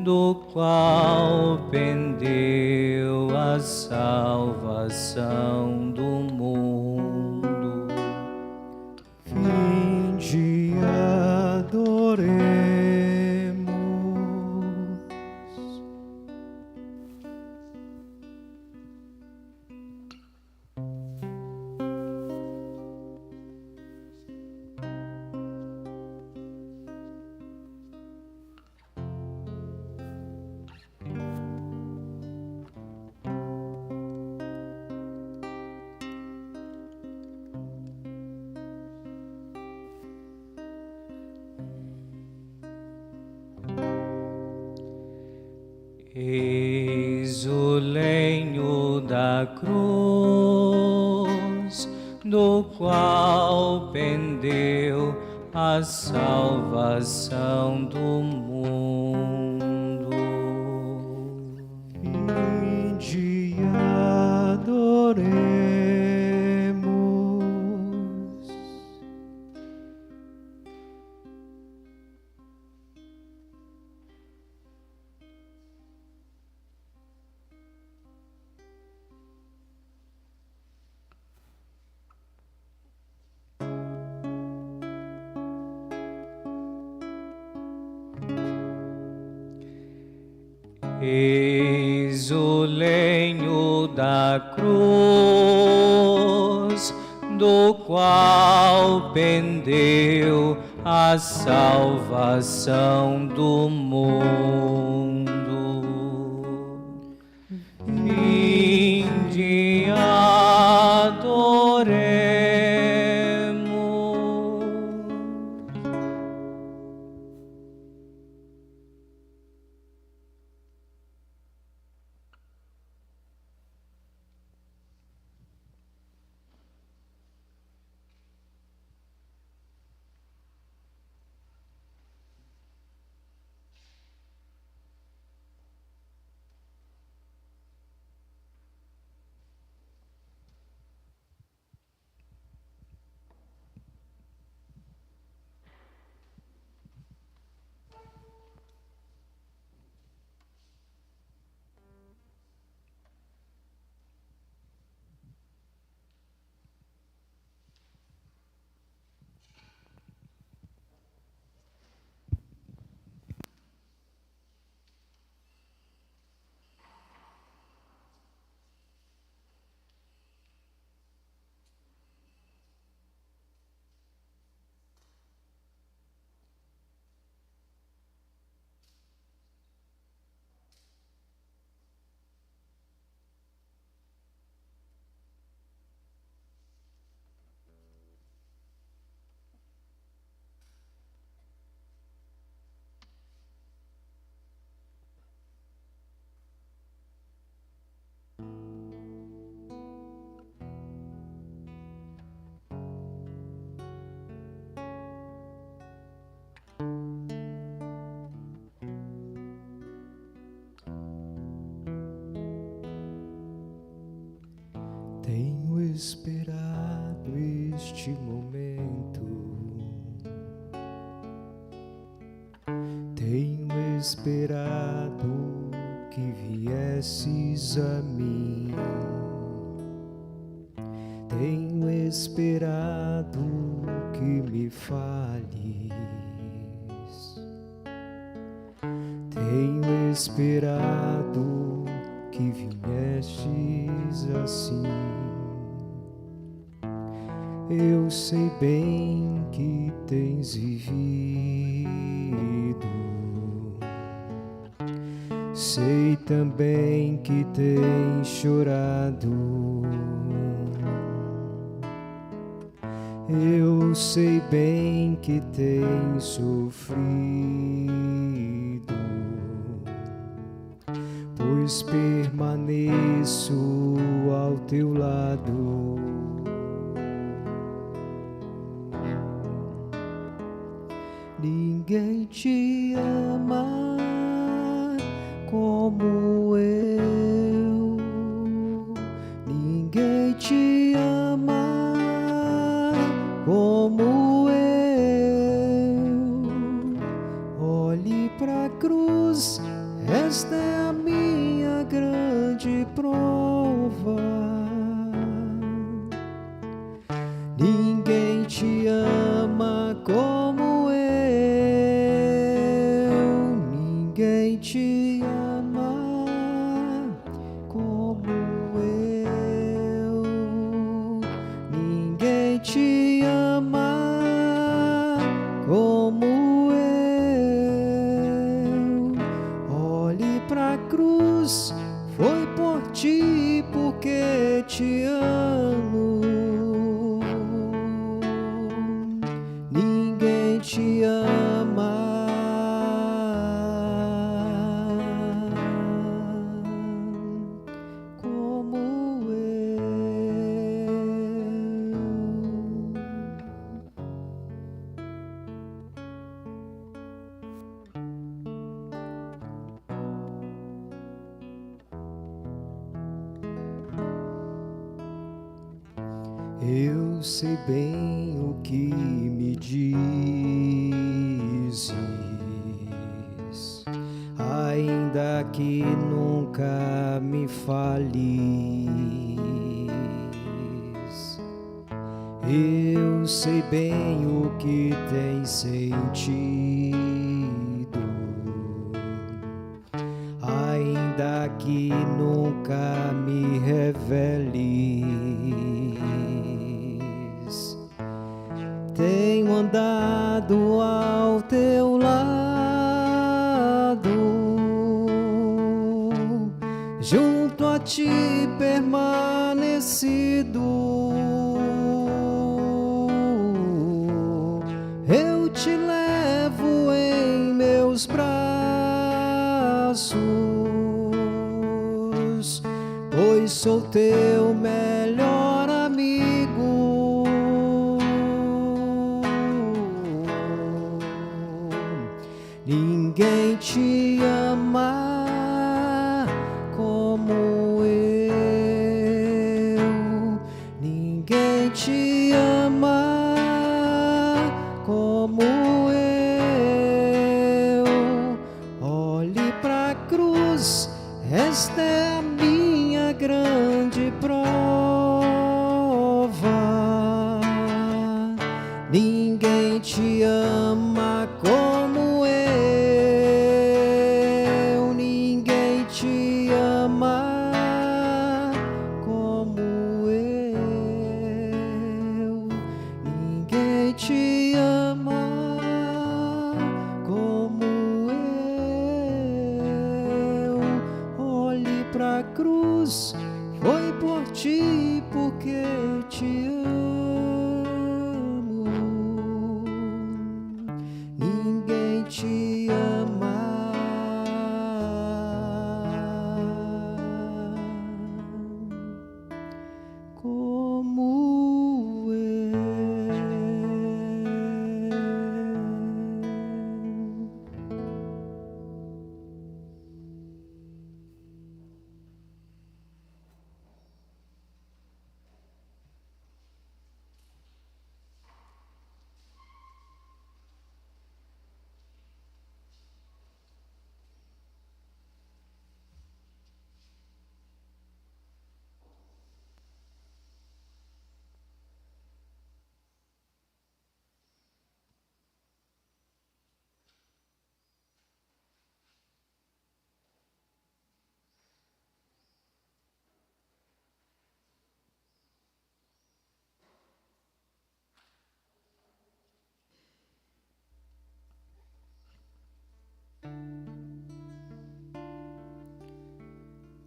F: do qual pendeu a salvação do mundo.
G: Vinde, adoremos.
F: Eis o lenho da cruz, do qual pendeu a salvação do mundo.
G: Vinde, adoremos.
F: Eis o lenho da cruz, do qual pendeu a salvação do mundo. Vinde, adoremos.
K: Tenho esperado este momento, tenho esperado que viesses a mim, tenho esperado que me fales, tenho esperado que viestes assim. Eu sei bem que tens vivido, sei também que tens chorado. Eu sei bem que tens sofrido, pois permaneço ao teu lado. Ninguém te ama como eu, ninguém te ama como eu. ninguém te ama como eu, ninguém te ama como eu, ninguém te ama como eu. Olhe pra cruz, foi por ti, porque te amo. Ninguém te ama como eu. Eu sei bem o que me dizes, ainda que nunca me fales. Eu sei bem o que tens sentido, ainda que nunca me reveles. Tenho andado ao teu lado, junto a ti permanecido. Eu te levo em meus braços, pois sou teu melhor amigo. Ninguém te ama como eu, ninguém te ama como eu. Olhe pra cruz, esta é a minha grande prova. Ninguém te ama como eu, ninguém te ama como eu, ninguém te ama como eu. Olhe pra cruz, foi por ti, porque te amo. Ninguém te ama como eu.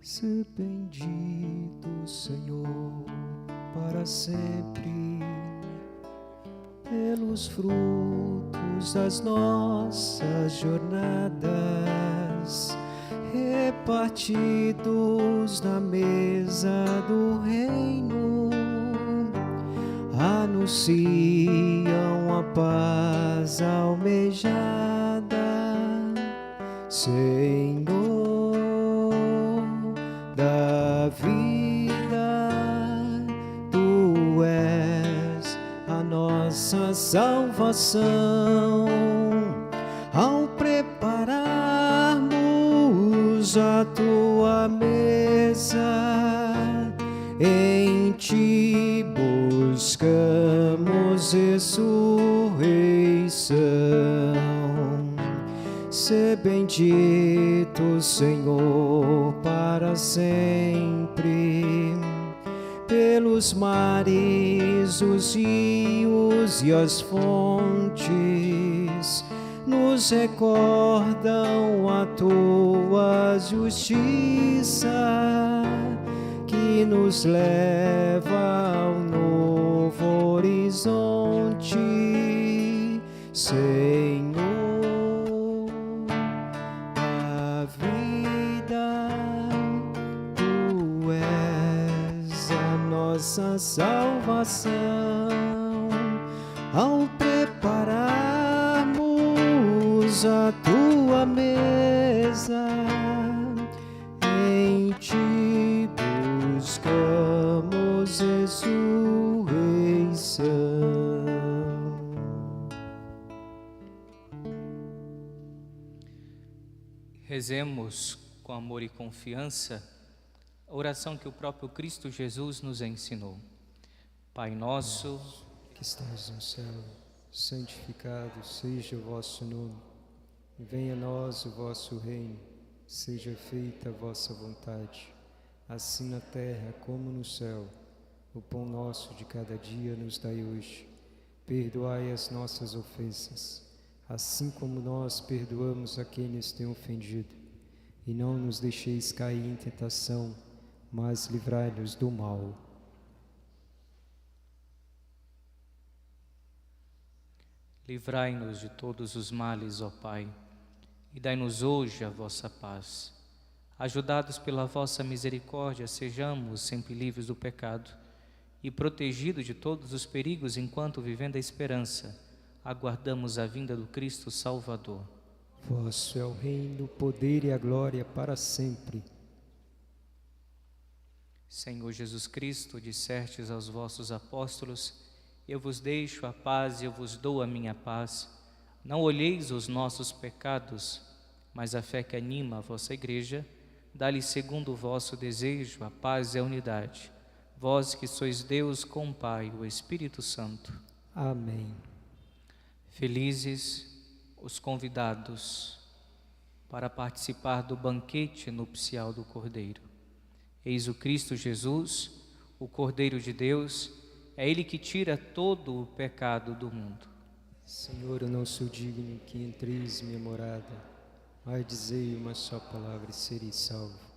K: Se bendito, Senhor, para sempre, pelos frutos das nossas jornadas, repartidos na mesa do reino, anunciam a paz almejada. Senhor da vida, Tu és a nossa salvação. Ao prepararmos a Tua mesa, em Ti buscamos buscamos ressurreição. Sê bendito, Senhor, para sempre. Pelos mares, os rios e as fontes nos recordam a tua justiça, que nos leva ao novo horizonte, Senhor da vida. Tu és a nossa salvação. Ao prepararmos a tua mesa, em ti buscamos ressurreição.
F: Rezemos com amor e confiança a oração que o próprio Cristo Jesus nos ensinou. Pai nosso,
K: que estás no céu, santificado seja o vosso nome. Venha a nós o vosso reino. Seja feita a vossa vontade, assim na terra como no céu. O pão nosso de cada dia nos dai hoje. Perdoai as nossas ofensas, assim como nós perdoamos a quem nos tem ofendido. E não nos deixeis cair em tentação, mas livrai-nos do mal.
F: livrai-nos de todos os males, ó Pai, e dai-nos hoje a vossa paz. Ajudados pela vossa misericórdia, sejamos sempre livres do pecado e protegidos de todos os perigos, enquanto, vivendo a esperança, aguardamos a vinda do Cristo Salvador.
K: Vosso é o reino, o poder e a glória para sempre.
F: Senhor Jesus Cristo, dissestes aos vossos apóstolos: eu vos deixo a paz e eu vos dou a minha paz. Não olheis os nossos pecados, mas a fé que anima a vossa igreja. Dá-lhe segundo o vosso desejo a paz e a unidade. Vós que sois Deus com o Pai, o Espírito Santo.
K: Amém.
F: Felizes os convidados para participar do banquete nupcial do Cordeiro. Eis o Cristo Jesus, o Cordeiro de Deus, é Ele que tira todo o pecado do mundo.
K: Senhor, eu não sou digno que entreis minha morada, mas dizei uma só palavra e serei salvo.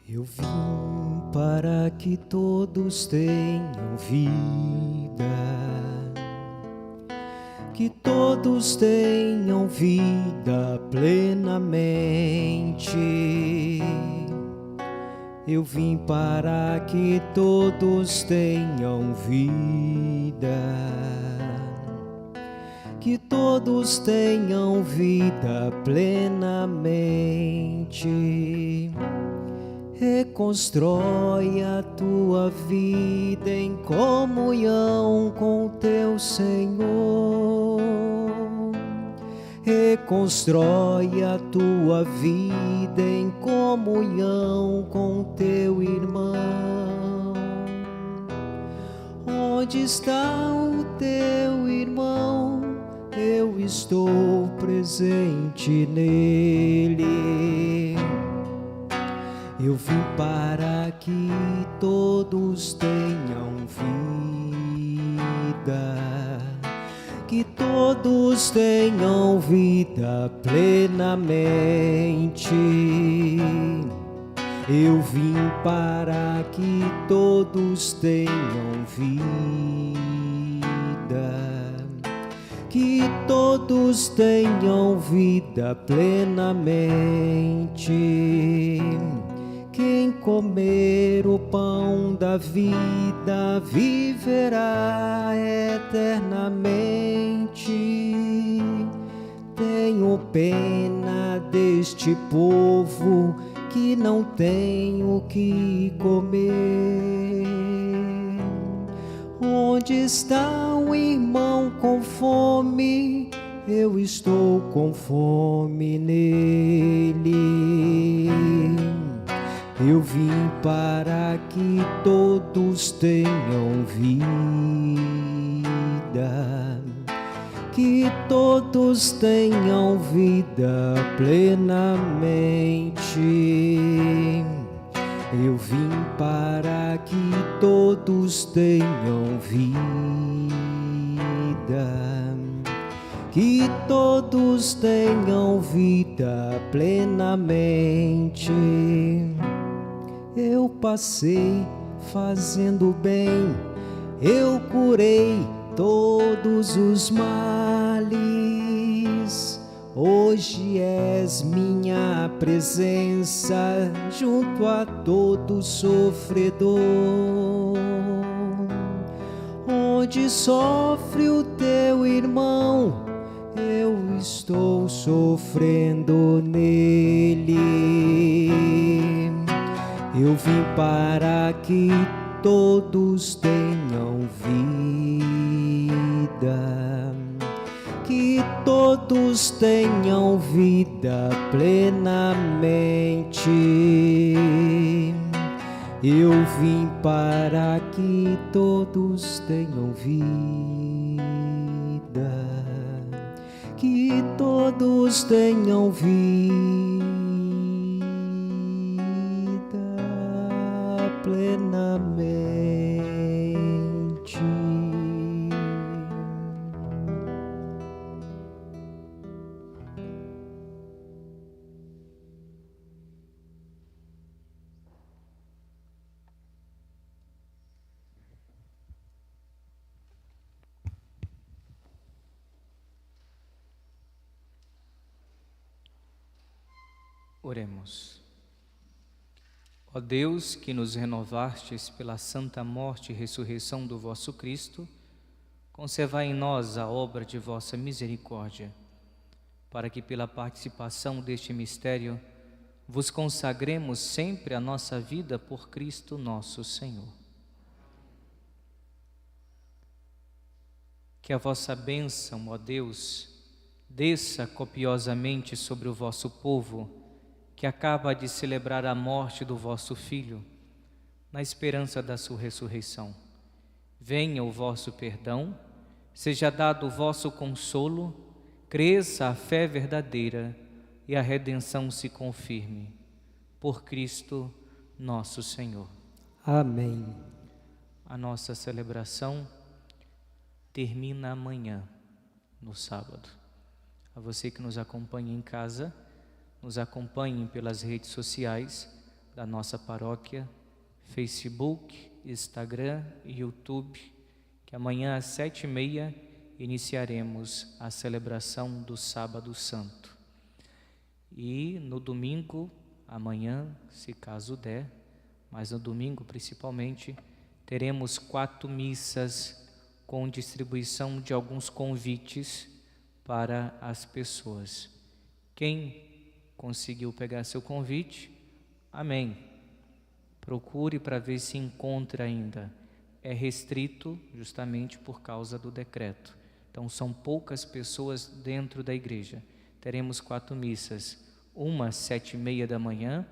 K: Eu vim para que todos tenham vida, que todos tenham vida plenamente. Eu vim para que todos tenham vida, que todos tenham vida plenamente. Reconstrói a tua vida em comunhão com teu Senhor. Reconstrói a tua vida em comunhão com teu irmão. Onde está o teu irmão? Eu estou presente nele. Eu vim para que todos tenham vida, que todos tenham vida plenamente. Eu vim para que todos tenham vida, que todos tenham vida plenamente. Quem comer o pão da vida viverá eternamente. Tenho pena deste povo que não tem o que comer. Onde está o irmão com fome? Eu estou com fome nele. Eu vim para que todos tenham vida, que todos tenham vida plenamente. Eu vim para que todos tenham vida, que todos tenham vida plenamente. Eu passei fazendo bem, eu curei todos os males. Hoje és minha presença junto a todo sofredor. Onde sofre o teu irmão, eu estou sofrendo nele. Eu vim para que todos tenham vida, que todos tenham vida plenamente. Eu vim para que todos tenham vida, que todos tenham vida plenamente.
F: Oremos. Ó Deus, que nos renovastes pela santa morte e ressurreição do vosso Cristo, conservai em nós a obra de vossa misericórdia, para que pela participação deste mistério vos consagremos sempre a nossa vida por Cristo nosso Senhor. Que a vossa bênção, ó Deus, desça copiosamente sobre o vosso povo, que acaba de celebrar a morte do vosso Filho, na esperança da sua ressurreição. Venha o vosso perdão, seja dado o vosso consolo, cresça a fé verdadeira e a redenção se confirme. Por Cristo nosso Senhor.
K: Amém.
F: A nossa celebração termina amanhã, no sábado. A você que nos acompanha em casa, nos acompanhem pelas redes sociais da nossa paróquia, Facebook, Instagram e YouTube, que amanhã às 7h30 iniciaremos a celebração do Sábado Santo. E no domingo, amanhã, se caso der, mas no domingo principalmente, teremos 4 missas com distribuição de alguns convites para as pessoas. Quem conseguiu pegar seu convite? Amém. Procure para ver se encontra ainda. É restrito justamente por causa do decreto. Então são poucas pessoas dentro da igreja. Teremos 4 missas. Uma às 7h30 da manhã,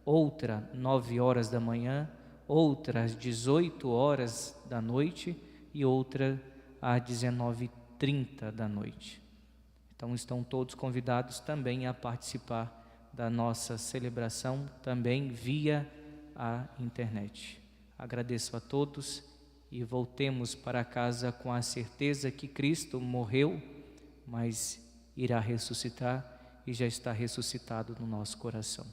F: outra 9h da manhã, outra às 18h da noite e outra às 19h30 da noite. Então estão todos convidados também a participar da nossa celebração também via a internet. Agradeço a todos e voltemos para casa com a certeza que Cristo morreu, mas irá ressuscitar e já está ressuscitado no nosso coração.